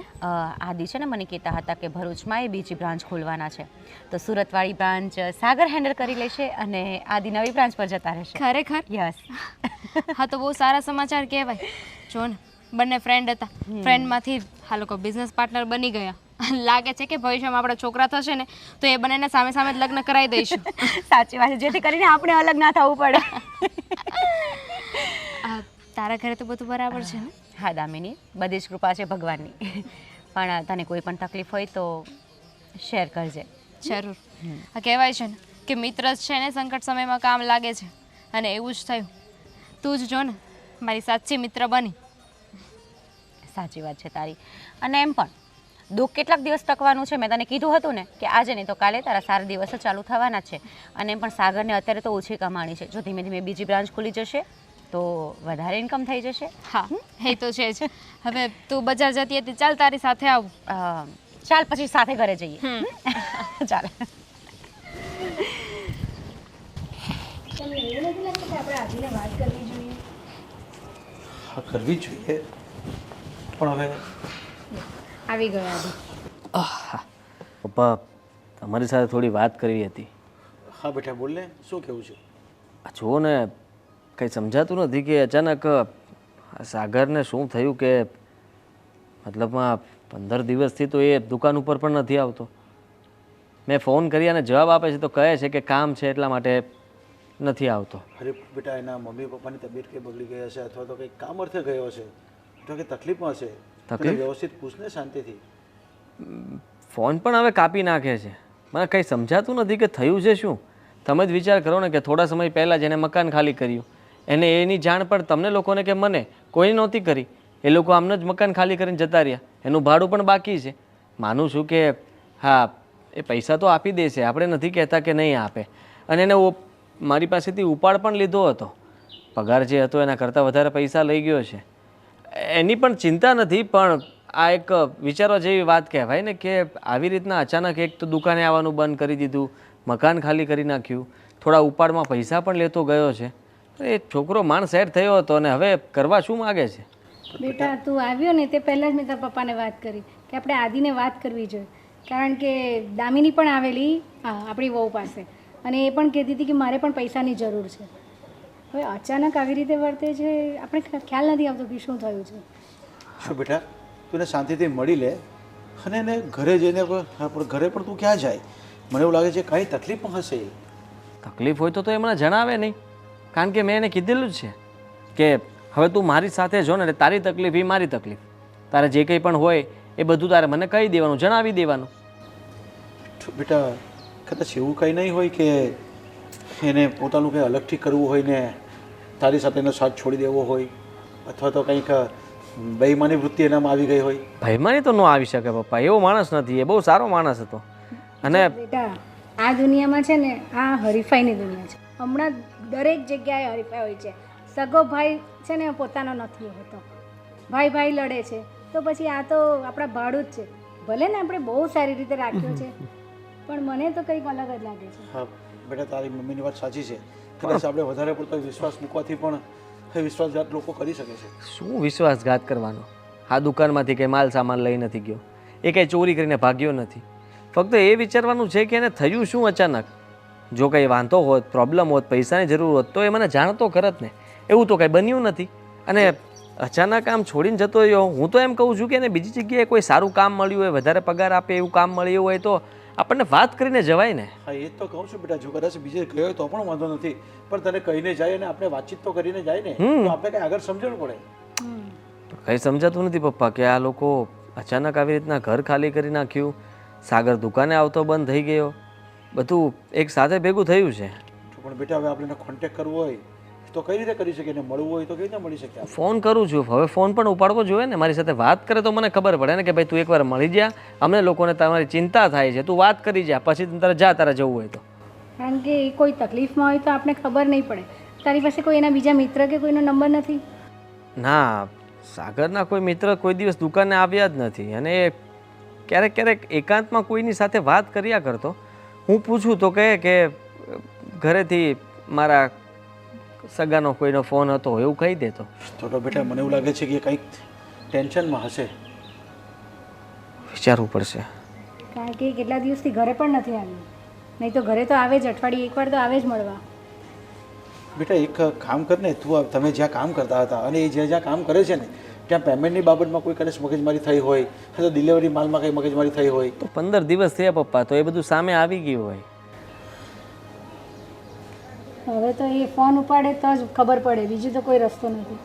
Speaker 5: આદિ છે ને મને કહેતા હતા કે ભરૂચમાં એ બીજી બ્રાન્ચ ખોલવાના છે, તો સુરતવાળી બ્રાન્ચ સાગર હેન્ડલ કરી લેશે અને આદિ નવી બ્રાન્ચ પર જતા રહેશે.
Speaker 1: ખરેખર?
Speaker 5: યસ.
Speaker 1: હા, તો બહુ સારા સમાચાર કહેવાય. જો ને, બંને ફ્રેન્ડ હતા, ફ્રેન્ડમાંથી આ લોકો બિઝનેસ પાર્ટનર બની ગયા. લાગે છે કે ભવિષ્યમાં આપણા છોકરા થશે ને તો એ બંનેને સામે સામે જ લગ્ન કરાવી દઈશું.
Speaker 5: સાચી વાત છે, જેથી કરીને આપણે અલગ ના થવું પડે.
Speaker 1: તારા ઘરે તો બધું બરાબર છે ને?
Speaker 5: હા દામિની, બધી જ કૃપા છે ભગવાનની. પણ તને કોઈ પણ તકલીફ હોય તો શેર કરજે.
Speaker 1: જરૂર. આ કહેવાય છે ને કે મિત્ર જ છે ને સંકટ સમયમાં કામ લાગે છે, અને એવું જ થયું. તું જ જો ને, મારી સાચી મિત્ર બની.
Speaker 5: સાચી વાત છે તારી. અને એમ પણ દુઃખ કેટલાક દિવસ ટકવાનું છે. મેં તને કીધું હતું ને કે આજે નહીં તો કાલે તારા સારા દિવસો ચાલુ થવાના છે. અને એમ પણ સાગરને અત્યારે તો ઓછી કમાણી છે. જો ધીમે ધીમે બીજી બ્રાન્ચ ખુલી જશે તો વધારે ઇન્કમ થઈ જશે.
Speaker 1: હા, એ તો છે જ. હવે તું બજાર જતી હતી, ચાલ તારી સાથે આવું.
Speaker 5: ચાલ પછી સાથે ઘરે જઈએ. ચાલ.
Speaker 6: હા, કરવી જ જોઈએ, પણ હવે
Speaker 5: આવી ગયો આદિ.
Speaker 4: પપ્પા, તમારી સાથે થોડી વાત કરવી હતી.
Speaker 6: હા બેટા બોલ ને, શું કહેવું છે?
Speaker 4: આ જુઓ ને, કંઈ સમજાતું નથી કે અચાનક આ સાગરને શું થયું કે મતલબમાં 15 દિવસથી તો એ દુકાન ઉપર પણ નથી આવતો. મેં ફોન કરી અને જવાબ આપે છે તો કહે છે કે કામ છે એટલા માટે નથી આવતો.
Speaker 6: અરે બેટા, એના મમ્મી પપ્પાની તબિયત કંઈ બગડી ગઈ હશે અથવા તો કંઈક કામ અર્થે ગયો હશે, અથવા કે તકલીફમાં હશે.
Speaker 4: તકલીફ?
Speaker 6: વ્યવસ્થિત પૂછને શાંતિથી.
Speaker 4: ફોન પણ હવે કાપી નાખે છે. મને કંઈ સમજાતું નથી કે થયું છે શું. તમે જ વિચાર કરો ને કે થોડા સમય પહેલાં જ એને મકાન ખાલી કર્યું, એને એની જાણ પણ તમને લોકોને કે મને કોઈ નહોતી કરી. એ લોકો આમને જ મકાન ખાલી કરીને જતા રહ્યા. એનું ભાડું પણ બાકી છે. માનું છું કે હા, એ પૈસા તો આપી દેશે, આપણે નથી કહેતા કે નહીં આપે. અને એને મારી પાસેથી ઉપાડ પણ લીધો હતો. પગાર જે હતો એના કરતાં વધારે પૈસા લઈ ગયો છે. એની પણ ચિંતા નથી, પણ આ એક વિચારવા જેવી વાત કહેવાય ને કે આવી રીતના અચાનક એક તો દુકાને આવવાનું બંધ કરી દીધું, મકાન ખાલી કરી નાખ્યું, થોડા ઉપાડમાં પૈસા પણ લેતો ગયો છે. એ છોકરો માણ સેટ થયો હતો અને હવે કરવા શું માગે છે?
Speaker 5: બેટા તું આવ્યો ને તે પહેલાં જ મેં તારા પપ્પાને વાત કરી કે આપણે આદિને વાત કરવી જોઈએ. કારણ કે દામિની પણ આવેલી આપણી વહુ પાસે અને એ પણ કહેતી હતી કે મારે પણ પૈસાની જરૂર છે. હવે અચાનક આવી રીતે વર્તે છે, આપણે ખ્યાલ નથી આવતો કે શું થયું છે.
Speaker 6: શું બેટા, તું એને શાંતિથી મળી લે અને એને ઘરે જઈને પણ ઘરે પણ તું ક્યાં જાય? મને એવું લાગે છે કાંઈ તકલીફ પણ હશે.
Speaker 4: તકલીફ હોય તો એમને જણાવે નહીં, કારણ કે મેં એને કીધેલું જ છે કે હવે તું મારી સાથે જો ને, તારી તકલીફ એ મારી તકલીફ. તારે જે કંઈ પણ હોય એ બધું તારે મને કહી દેવાનું, જણાવી દેવાનું.
Speaker 6: બેટા, કદાચ એવું કંઈ નહીં હોય કે એને પોતાનું કંઈ અલગથી કરવું હોય ને તારી સાથે એનો સાથ છોડી દેવો હોય, અથવા તો કંઈક બેઈમાની વૃત્તિ એનામાં આવી ગઈ હોય.
Speaker 4: ભયમાની તો ન આવી શકે પપ્પા, એવો માણસ નથી, એ બહુ સારો માણસ હતો. અને
Speaker 5: બેટા આ દુનિયામાં છે ને આ હરીફાઈની દુનિયા છે. હમણાં દરેક જગ્યાએ હરીફાઈ હોય છે. સગો ભાઈ છે ને પોતાનો નથી હોતો, ભાઈ ભાઈ લડે છે. તો પછી આ તો આપણા ભાડું જ છે. ભલે ને આપણે બહુ સારી રીતે રાખ્યો છે, પણ મને તો કંઈક અલગ જ લાગે છે.
Speaker 6: હા બેટા, તારી મમ્મીની વાત સાચી છે. કદાચ આપણે વધારે પડતો વિશ્વાસ મૂકવાથી પણ એ વિશ્વાસઘાત લોકો કરી શકે છે.
Speaker 4: શું વિશ્વાસઘાત કરવાનો? આ દુકાનમાંથી કંઈ માલ સામાન લઈ નથી ગયો, એ કંઈ ચોરી કરીને ભાગ્યો નથી. ફક્ત એ વિચારવાનું છે કે એને થયું શું અચાનક. જો કંઈ વાંધો હોત, પ્રોબ્લેમ હોત, પૈસાની જરૂર હોત તો એ મને જાણતો કરત ને. એવું તો કંઈ બન્યું નથી. અને અચાનક આમ છોડીને જતો રહ્યો. હું તો એમ કહું છું કે એને બીજી જગ્યાએ કોઈ સારું કામ મળ્યું હોય, વધારે પગાર આપે એવું કામ મળ્યું હોય તો આપણને વાત કરીને જવાય ને.
Speaker 6: હા એ જ તો કહું છું બેટા, જો કદાચ બીજે ગયો હોય તો પણ વાંધો નથી, પણ તને કહીને જાય અને આપણે વાતચીત તો કરીને જાય ને, તો આપણે કંઈ આગળ સમજણ પડે.
Speaker 4: કંઈ સમજાતું નથી પપ્પા કે આ લોકો અચાનક આવી રીતના ઘર ખાલી કરી નાખ્યું, સાગર દુકાને આવતો બંધ થઈ ગયો, બધું એક સાથે ભેગું થયું છે.
Speaker 6: પણ બેટા હવે આપણે કોન્ટેક્ટ કરવો હોય તો કઈ રીતે કરી શકીએ, ને મળવું હોય તો કઈ રીતે મળી શકે?
Speaker 4: ફોન કરું છું, હવે ફોન પણ ઉપાડવો જોઈએ ને. મારી સાથે વાત કરે તો મને ખબર પડે ને કે ભાઈ તું એકવાર મળી જા, અમને લોકોને તમારી ચિંતા થાય છે, તું વાત કરી જા, પછી તારે જા, તારે જવું હોય તો.
Speaker 5: કારણ કે એ કોઈ તકલીફમાં હોય તો આપણે ખબર નહીં પડે. તારી પાસે કોઈ એના બીજા મિત્ર કે કોઈનો નંબર નથી?
Speaker 4: ના, સાગરના કોઈ મિત્ર કોઈ દિવસ દુકાને આવ્યા જ નથી. અને એ ક્યારેક ક્યારેક એકાંતમાં કોઈની સાથે વાત કર્યા કરતો. હું પૂછું તો કહે કે ઘરેથી મારા સગાનો કોઈનો ફોન હતો એવું કહી દેતો.
Speaker 6: તો બેટા મને એવું લાગે છે કે કંઈક ટેન્શનમાં હશે.
Speaker 4: વિચારવું પડશે.
Speaker 5: કારણ કે કેટલા દિવસથી ઘરે પણ નથી આવ્યું. નહીં તો ઘરે તો આવે જ, અઠવાડિયે એકવાર તો આવે જ મળવા.
Speaker 6: બેટા એક કામ કર ને, તું તમે જ્યાં કામ કરતા હતા અને એ જ્યાં કામ કરે છે ને ત્યાં પેમેન્ટની બાબતમાં કોઈ કદાચ મગજમારી થઈ હોય, અથવા તો ડિલિવરી માલમાં કંઈ મગજમારી થઈ હોય
Speaker 4: તો 15 દિવસ થયા પપ્પા, તો એ બધું સામે આવી ગયું હોય.
Speaker 5: હવે તો એ ફોન ઉપાડે તો જ ખબર પડે, બીજું તો કોઈ રસ્તો નથી.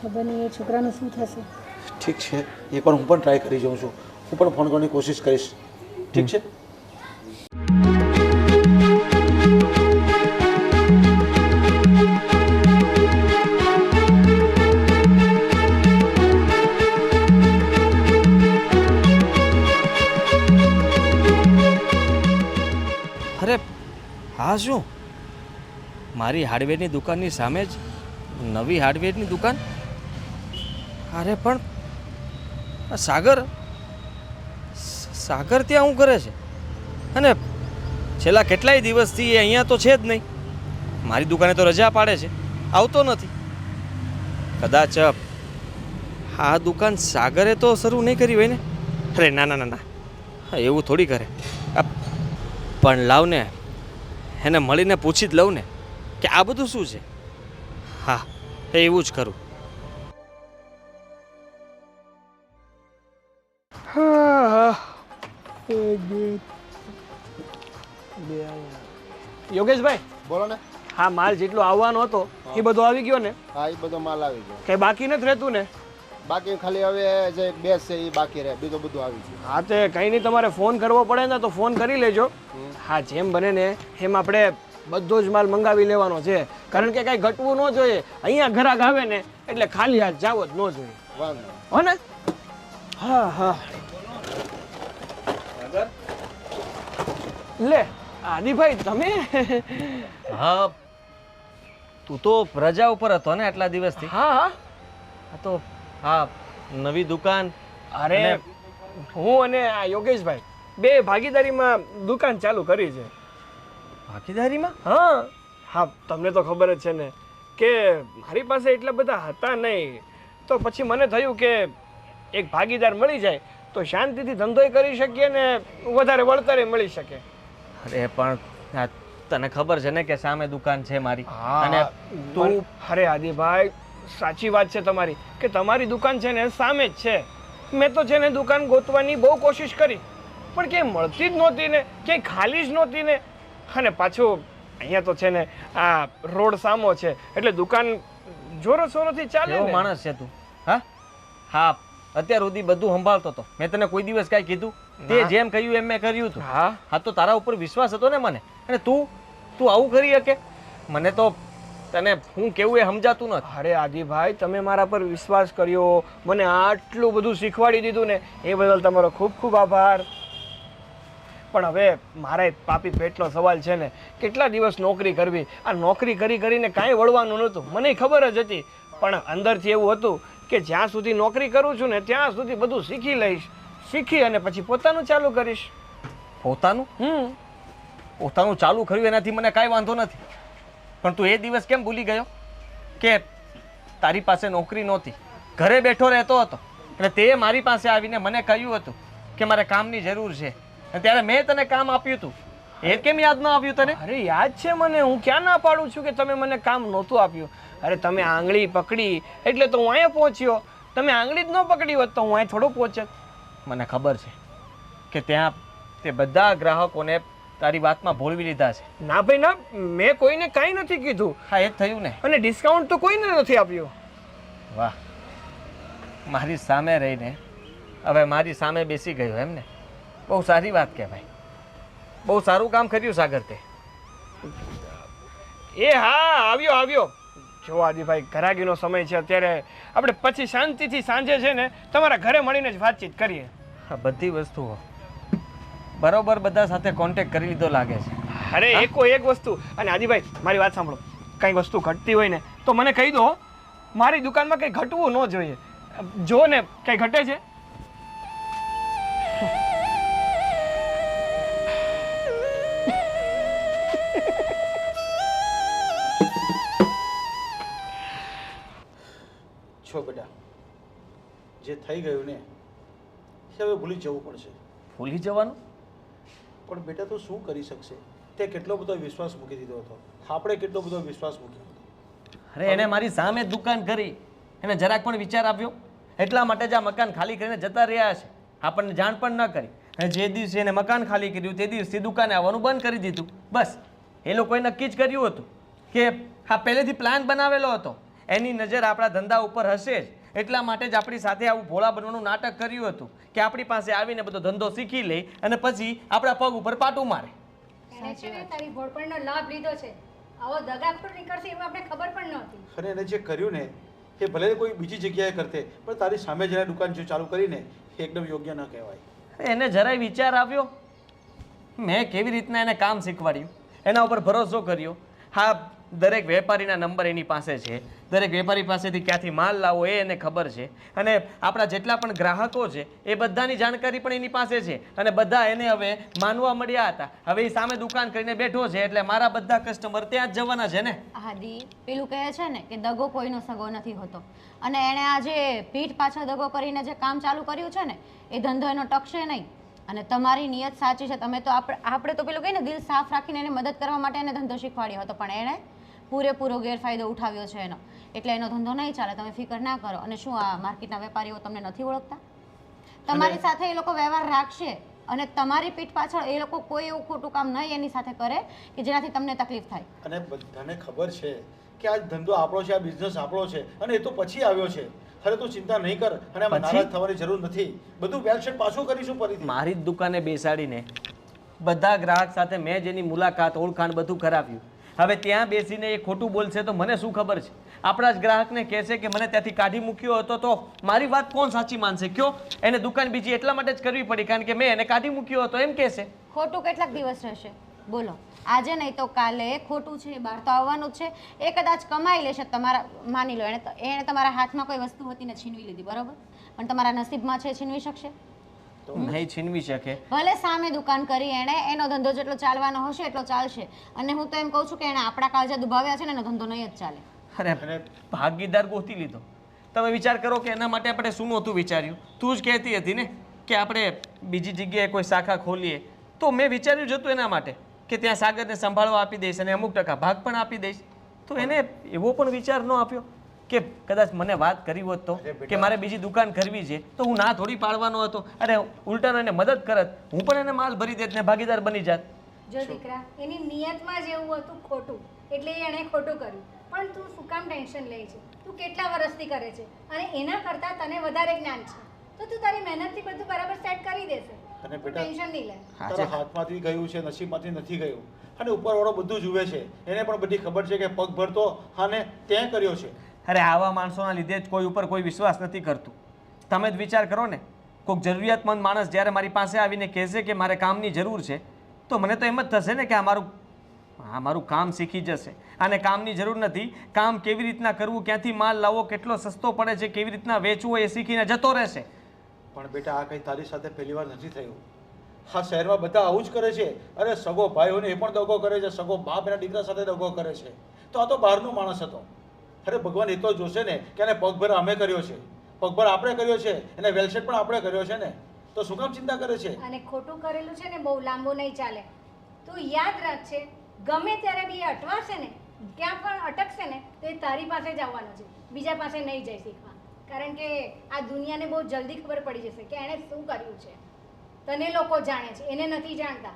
Speaker 5: ખબર નહીં એ છોકરાનું શું થશે.
Speaker 6: ઠીક છે, એકવાર હું પણ ટ્રાય કરી જાઉં છું, હું પણ ફોન કરવાની કોશિશ કરીશ. ઠીક છે.
Speaker 4: અરે હા, શું મારી હાર્ડવેરની દુકાનની સામે જ નવી હાર્ડવેરની દુકાન? અરે પણ આ સાગર ત્યાં શું કરે છે? અને છેલ્લા કેટલાય દિવસથી એ અહીંયા તો છે જ નહીં. મારી દુકાને તો રજા પાડે છે, આવતો નથી. કદાચ આ દુકાન સાગરે તો શરૂ નહીં કરી હોય ને? અરે ના ના ના ના, એવું થોડી કરે. પણ લાવ ને, એને મળીને પૂછી જ લઉં ને કે આ બધું શું છે. હા, એવું જ કરું.
Speaker 3: યોગેશભાઈ,
Speaker 7: બોલો ને.
Speaker 3: હા, માલ જેટલો આવવાનો હતો એ બધો આવી ગયો ને?
Speaker 7: હા, એ બધો માલ આવી ગયો.
Speaker 3: કઈ બાકી નથી રહેતું ને?
Speaker 7: બાકી ખાલી હવે જે બેસ છે એ બાકી રહે, બીજું બધું આવી ગયું.
Speaker 3: હા, તે કંઈ નહીં, તમારે ફોન કરવો પડે ને તો ફોન કરી લેજો. હા, જેમ બને ને એમ આપણે બધો જ માલ મંગાવી લેવાનો છે, કારણ કે કાંઈ ઘટવું ન જોઈએ. અહીંયા ઘરાક આવે ને એટલે ખાલી હાથ જાવો જ ન જોઈએ,
Speaker 7: વાંધો.
Speaker 3: હો ને? હા હા. લે આદિભાઈ, તમે?
Speaker 4: હા, તું તો રજા ઉપર હતો ને આટલા દિવસથી?
Speaker 3: હા હા.
Speaker 4: તો હા, નવી દુકાન.
Speaker 3: અરે હું અને આ યોગેશભાઈ બે ભાગીદારીમાં દુકાન ચાલુ કરી છે.
Speaker 4: ભાગીદારીમાં?
Speaker 3: હા હા, તમને તો ખબર જ છે ને કે મારી પાસે એટલા બધા હતા નહીં, તો પછી મને થયું કે એક ભાગીદાર મળી જાય તો શાંતિથી ધંધોય કરી શકીએ ને વધારે વળતરે મળી શકે.
Speaker 4: અરે પણ આ તને ખબર છે ને કે સામે દુકાન છે મારી. અને
Speaker 3: તું, અરે આદિભાઈ, સાચી વાત છે તમારી કે તમારી દુકાન છે ને સામે જ છે. મેં તો છે ને દુકાન ગોતવાની બહુ કોશિશ કરી, પણ ક્યાંય મળતી જ નહોતી ને, ક્યાંય ખાલી જ નહોતી ને. અને પાછું અહીંયા તો છે ને આ રોડ સામો છે એટલે દુકાન જોરો શોરોથી ચાલે
Speaker 4: કેવો
Speaker 3: ને.
Speaker 4: માણસ છે તું? હા હા, અત્યાર સુધી બધું સંભાળતો હતો. મેં તને કોઈ દિવસ કાંઈ કીધું? તે જેમ કહ્યું એમ મેં કર્યું હતું.
Speaker 3: હા
Speaker 4: હા, તો તારા ઉપર વિશ્વાસ હતો ને મને. અને તું આવું કરી શકે? મને તો તને હું કેવું એ સમજાતું નથી.
Speaker 3: અરે આદિભાઈ, તમે મારા પર વિશ્વાસ કર્યો, મને આટલું બધું શીખવાડી દીધું ને એ બદલ તમારો ખૂબ ખૂબ આભાર. પણ હવે મારે પાપી પેટનો સવાલ છે ને, કેટલા દિવસ નોકરી કરવી? આ નોકરી કરીને કાંઈ વળવાનું નહોતું, મને ખબર જ હતી. પણ અંદરથી એવું હતું કે જ્યાં સુધી નોકરી કરું છું ને ત્યાં સુધી બધું શીખી લઈશ, શીખી અને પછી પોતાનું ચાલુ કરીશ.
Speaker 4: પોતાનું પોતાનું ચાલુ કર્યું એનાથી મને કાંઈ વાંધો નથી, પણ તું એ દિવસ કેમ ભૂલી ગયો કે તારી પાસે નોકરી નહોતી, ઘરે બેઠો રહેતો હતો અને તે મારી પાસે આવીને મને કહ્યું હતું કે મારે કામની જરૂર છે, અને ત્યારે મેં તને કામ આપ્યું હતું. એ કેમ યાદ ન આવ્યું તને?
Speaker 3: અરે યાદ છે મને, હું ક્યાં ના પાડું છું કે તમે મને કામ નહોતું આપ્યું. અરે તમે આંગળી પકડી એટલે તો હું અહીંયા પહોંચ્યો. તમે આંગળી જ ન પકડી હોત તો હું અહીંયા થોડો પહોંચત.
Speaker 4: મને ખબર છે કે ત્યાં તે બધા ગ્રાહકોને તારી વાતમાં ભોળવી લીધા છે.
Speaker 3: ના ભાઈ ના, મેં કોઈને કાંઈ નથી કીધું.
Speaker 4: હા, એ જ થયું ને.
Speaker 3: અને ડિસ્કાઉન્ટ તો કોઈને નથી આપ્યું.
Speaker 4: વાહ, મારી સામે રહીને હવે મારી સામે બેસી ગયો એમ ને? બહુ સારી વાત કહેવાય. બહુ સારું કામ કર્યું સાગર તે.
Speaker 3: એ હા, આવ્યો. જો આદિભાઈ, ઘરાગીનો સમય છે અત્યારે, આપણે પછી શાંતિથી સાંજે છે ને તમારા ઘરે મળીને જ વાતચીત કરીએ.
Speaker 4: આ બધી વસ્તુઓ બરોબર બધા સાથે કોન્ટેક્ટ કરી લીધો લાગે છે.
Speaker 3: અરે એકો એક વસ્તુ. અને આદિભાઈ, મારી વાત સાંભળો, કંઈ વસ્તુ ઘટતી હોય ને તો મને કહી દો. મારી દુકાનમાં કંઈ ઘટવું ન જોઈએ. જો ને કંઈ ઘટે છે?
Speaker 6: છો બેટા, જે થઈ ગયું ને એ હવે ભૂલી જવું પડશે.
Speaker 4: ભૂલી જવાનું?
Speaker 6: પણ બેટા તું શું કરી શકશે? તે કેટલો બધો વિશ્વાસ મૂકી દીધો હતો, આપણે કેટલો બધો વિશ્વાસ મૂક્યો હતો.
Speaker 4: અરે એને મારી સામે જ દુકાન કરી, એને જરાક પણ વિચાર આપ્યો? એટલા માટે જ આ મકાન ખાલી કરીને જતા રહ્યા છે, આપણને જાણ પણ ન કરી. અને જે દિવસે એને મકાન ખાલી કર્યું તે દિવસથી દુકાને આવવાનું બંધ કરી દીધું. બસ એ લોકોએ નક્કી જ કર્યું હતું કે આ પહેલેથી પ્લાન બનાવેલો હતો, એની નજર આપણા ધંધા ઉપર હશે જ, એટલા માટે જ આપણી સાથે આવું ભોળા બનવાનું નાટક કર્યું હતું કે આપણી પાસે આવીને બધો ધંધો શીખી લે અને પછી આપણા પગ ઉપર પાટું મારે.
Speaker 5: એને છે ને તારી ભોળપણનો લાભ લીધો છે. આવો દગાખોર નીકળશે એવું આપણે ખબર પણ નહોતી.
Speaker 6: અને એને જે કર્યું ને એ ભલે કોઈ બીજી જગ્યાએ કરતે, પણ તારી સામે જઈને દુકાન જો ચાલુ કરીને એ એકદમ યોગ્ય ન કહેવાય.
Speaker 4: એને જરાય વિચાર આવ્યો? મેં કેવી રીતના એને કામ શીખવાડ્યું, એના ઉપર ભરોસો કર્યો. હા, દરેક વેપારીના નંબર એની પાસે છે, દરેક વેપારી પાસેથી ક્યાંથી માલ લાવો એ એને ખબર છે, અને આપણા જેટલા પણ ગ્રાહકો છે એ બધાની જાણકારી પણ એની પાસે છે, અને બધા એને હવે માનવા મળ્યા હતા. હવે એ સામે દુકાન કરીને બેઠો છે એટલે મારા બધા કસ્ટમર ત્યાં જ જવાના છે ને.
Speaker 2: આદિ, પેલું કહે છે ને કે દગો કોઈનો સગો નથી હોતો, અને એણે આ જે પીઠ પાછળ દગો કરીને જે કામ ચાલુ કર્યું છે ને એ ધંધો એનો ટકશે નહીં. અને તમારી નિયત સાચી છે, તમે તો આપણે તો પેલું કહીને દિલ સાફ રાખીને એને મદદ કરવા માટે એને ધંધો શીખવાડ્યો હતો, પણ એણે પૂરેપૂરો ગેરફાયદો ઉઠાવ્યો છે એનો, એટલે એનો ધંધો નહીં ચાલે. તમે ફિકર ના કરો. અને શું આ માર્કેટના વેપારીઓ તમને નથી ઓળખતા? તમારી સાથે એ લોકો વ્યવહાર રાખશે અને તમારી પીઠ પાછળ એ લોકો કોઈ એવું ખોટું કામ નહીં એની સાથે કરે કે જેનાથી તમને તકલીફ થાય.
Speaker 6: અને બધાને ખબર છે કે આ ધંધો આપણો છે, આ બિઝનેસ આપણો છે, અને એ તો પછી આવ્યો છે. અરે તું ચિંતા નહીં કર, અને આમાં નારાજ થવાની જરૂર નથી. બધું વેલસેટ પાછું કરીશું ફરીથી.
Speaker 4: મારી જ દુકાને બેસાડીને બધા ગ્રાહક સાથે મેં જેની મુલાકાત, ઓળખાણ બધું કરાવ્યું. હવે ત્યાં બેસીને એ ખોટું બોલશે તો મને શું ખબર છે? આપણા જ ગ્રાહકને કહેશે કે મને ત્યાંથી કાઢી મૂક્યો હતો, તો મારી વાત કોણ સાચી માનશે? કયો? એને દુકાન બીજી એટલા માટે જ કરવી પડી કારણ કે મેં એને કાઢી મૂક્યો હતો એમ કહેશે.
Speaker 2: ખોટું કેટલાક દિવસ રહેશે? બોલો. આજે નહીં તો કાલે ખોટું છે, બહાર તો આવવાનું જ છે. એ કદાચ કમાઈ લેશે, તમારા માની લો એણે તમારા હાથમાં કોઈ વસ્તુ હતી ને છીનવી લીધી, બરોબર, પણ તમારા નસીબમાં છે છીનવી શકશે?
Speaker 4: નહીં છીનવી શકે.
Speaker 2: ભલે સામે દુકાન કરી એણે, એનો ધંધો જેટલો ચાલવાનો હશે એટલો ચાલશે, અને હું તો એમ કહું છું કે એણે આપણા કાળજા દુભાવ્યા છે ને એનો ધંધો નહીં જ ચાલે.
Speaker 4: અરે ભાગીદાર ગોતી લીધો. તમે વિચાર કરો કે એના માટે આપણે શું નહોતું વિચાર્યું? તું જ કહેતી હતી ને કે આપણે બીજી જગ્યાએ કોઈ શાખા ખોલીએ, તો મેં વિચાર્યું જ હતું એના માટે કે ત્યાં સાગરને સંભાળવા આપી દઈશ અને અમુક ટકા ભાગ પણ આપી દઈશ. તો એને એવો પણ વિચાર ન આપ્યો કે કદાચ મને વાત કરી હોત તો કે મારે બીજી દુકાન કરવી છે તો હું ના થોડી પાડવાનો હતો. અરે ઉલટાનો એને મદદ કરત, હું પણ એને માલ ભરી દેત ને ભાગીદાર બની જાત.
Speaker 5: જો દીકરા, એની નિયતમાં જ એવું હતું ખોટું, એટલે એણે ખોટું કર્યું. પણ તું શું કામ ટેન્શન લે છે? તું કેટલા વર્ષથી કરે છે અને એના કરતાં તને વધારે જ્ઞાન છે, તો તું તારી મહેનતથી બધું બરાબર સેટ કરી દેશે.
Speaker 6: અને
Speaker 5: તું
Speaker 6: બેટા
Speaker 5: ટેન્શન નહીં લે.
Speaker 6: તારા હાથમાંથી ગયું છે, નસીબમાંથી નથી ગયું, અને ઉપરવાળો બધું જુએ છે. એને પણ બધી ખબર છે કે પગ ભરતો અને તે કર્યો છે.
Speaker 4: અરે આવા માણસોના લીધે જ કોઈ ઉપર કોઈ વિશ્વાસ નથી કરતું. તમે જ વિચાર કરો ને, કોઈક જરૂરિયાતમંદ માણસ જ્યારે મારી પાસે આવીને કહેશે કે મારે કામની જરૂર છે, તો મને તો એમ જ થશે ને કે આ મારું કામ શીખી જશે. આને કામની જરૂર નથી, કામ કેવી રીતના કરવું, ક્યાંથી માલ લાવવો, કેટલો સસ્તો પડે છે, કેવી રીતના વેચવો, એ શીખીને જતો રહેશે.
Speaker 6: પણ બેટા આ કંઈ તારી સાથે પહેલી વાર નથી થયું. હા, શહેરમાં બધા આવું જ કરે છે. અરે સગો ભાઈઓને એ પણ દગો કરે છે, સગો બાપ એના દીકરા સાથે દગો કરે છે. તો આ તો બહારનો માણસ હતો. અરે ભગવાન એ તો જોશે ને કે એને પગભર અમે કર્યો છે, પગભર આપણે કર્યો છે, એને વેલસેટ પણ આપણે કર્યો છે ને, તો શું કામ ચિંતા કરે છે?
Speaker 5: અને ખોટું કરેલું છે ને બહુ લાંબુ નહીં ચાલે. તું યાદ રાખજે, ગમે ત્યારે બી એ અટવાશે ને, ક્યાં પણ અટકશે ને, તો એ તારી પાસે જ આવવાનો છે, બીજા પાસે નહીં જાય શીખવા. કારણ કે આ દુનિયાને બહુ જલ્દી ખબર પડી જશે કે એણે શું કર્યું છે. તને લોકો જાણે છે, એને નથી જાણતા.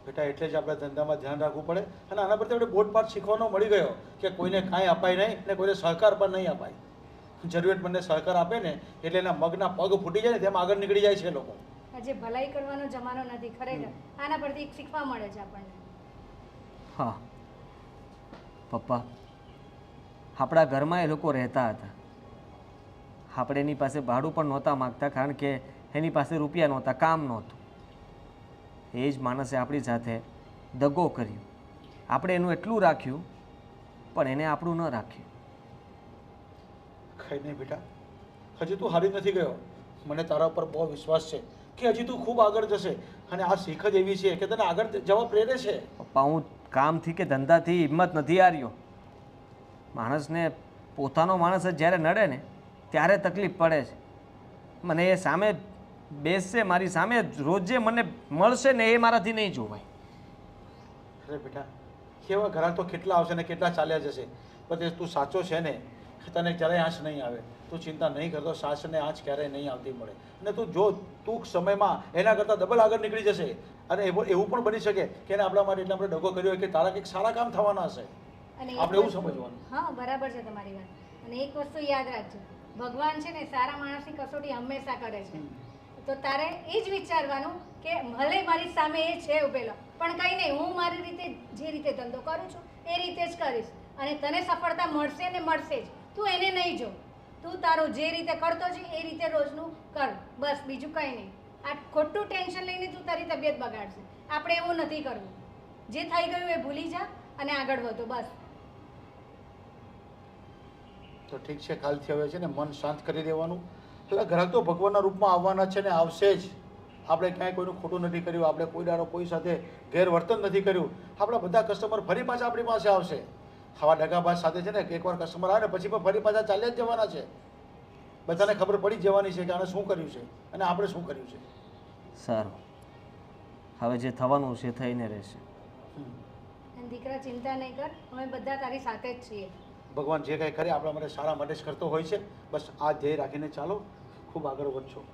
Speaker 6: બેટા એટલે જ આપણે ધંધામાં ધ્યાન રાખવું પડે. અને આના પરથી આપણે બોધપાઠ શીખવાનો મળી ગયો કે કોઈને કાંઈ અપાય નહીં ને કોઈને સહકાર પણ નહીં અપાય. જરૂરિયાતમંદને સહકાર આપે ને એટલે એના મગના પગ ફૂટી જાય ને તેમ આગળ નીકળી જાય છે લોકો.
Speaker 5: આજે ભલાઈ કરવાનો જમાનો નથી ખરેખર. આના પરથી એક શીખવા મળે છે આપણને.
Speaker 4: હા પપ્પા, આપણા ઘરમાં એ લોકો રહેતા હતા. આપણે એની પાસે ભાડું પણ નહોતા માગતા, કારણ કે એની પાસે રૂપિયા નહોતા, કામ નહોતું. એ જ માણસે આપણી સાથે દગો કર્યો. આપણે એનું એટલું રાખ્યું, પણ એને આપણું ન રાખ્યું.
Speaker 6: કંઈ નહીં બેટા, હજી તું હારી નથી ગયો. મને તારા ઉપર બહુ વિશ્વાસ છે કે હજી તું ખૂબ આગળ જશે. અને આ શીખ જ એવી છે કે તને આગળ જવા પ્રેરે છે.
Speaker 4: પપ્પા, હું કામથી કે ધંધાથી હિંમત નથી હાર્યો. માણસને પોતાનો માણસ જ જ્યારે નડે ને ત્યારે તકલીફ પડે છે. મને એ સામે બેસશે, મારી સામે રોજે મને મળશે ને, એ મારાથી નહીં જોવાય.
Speaker 6: અરે બેટા, એવા ઘરાક તો કેટલા આવશે ને કેટલા ચાલ્યા જશે. પણ તું સાચો છે ને, તને ક્યારેય આંચ નહીં આવે. તું ચિંતા નહીં કરતો, સાસને આંચ ક્યારેય નહીં આવતી મળે. અને તું જો ટૂંક સમયમાં એના કરતાં ડબલ આગળ નીકળી જશે. અને એવું પણ બની શકે કે એને આપણા માટે એટલા આપણે દગો કર્યો હોય કે તારા કંઈક સારા કામ થવાના હશે.
Speaker 5: અને એક
Speaker 6: આપણે એવું
Speaker 5: વસ્તુ-
Speaker 6: સમજવાનું.
Speaker 5: હા, બરાબર છે તમારી વાત. અને એક વસ્તુ યાદ રાખજો, ભગવાન છે ને સારા માણસની કસોટી હંમેશા કરે છે. તો તારે એ જ વિચારવાનું કે ભલે મારી સામે એ છે ઉભેલો, પણ કંઈ નહીં, હું મારી રીતે જે રીતે ધંધો કરું છું એ રીતે જ કરીશ. અને તને સફળતા મળશે ને મળશે જ. તું એને નહીં જો, તું તારું જે રીતે કરતો છે એ રીતે રોજનું કર, બસ, બીજું કંઈ નહીં. આ ખોટું ટેન્શન લઈને તું તારી તબિયત બગાડશે. આપણે એવું નથી કરવું. જે થઈ ગયું એ ભૂલી જા અને આગળ વધો, બસ.
Speaker 6: તો ઠીક છે, કાલથી હવે છે ને મન શાંત કરી દેવાનું. એટલે ગ્રાહક તો ભગવાનના રૂપમાં આવવાના છે ને આવશે જ. આપણે ક્યાંય કોઈનું ખોટું નથી કર્યું, આપણે કોઈ દાડો કોઈ સાથે ગેરવર્તન નથી કર્યું. આપણા બધા કસ્ટમર ફરી પાછા આપણી પાસે આવશે. આવા ડગાબાજ સાથે છે ને કે એકવાર કસ્ટમર આવે ને પછી પણ ફરી પાછા ચાલ્યા જ જવાના છે. બધાને ખબર પડી જ જવાની છે કે આને શું કર્યું છે અને આપણે શું કર્યું છે.
Speaker 4: સારું, હવે જે થવાનું છે થઈને રહેશે.
Speaker 5: અને દીકરા, ચિંતા નહીં કર, અમે બધા તારી સાથે જ છીએ.
Speaker 6: ભગવાન જે કાંઈ કરે આપણા માટે સારા માટે જ કરતો હોય છે. બસ આ ધ્યેય રાખીને ચાલો, ખૂબ આગળ વધશો.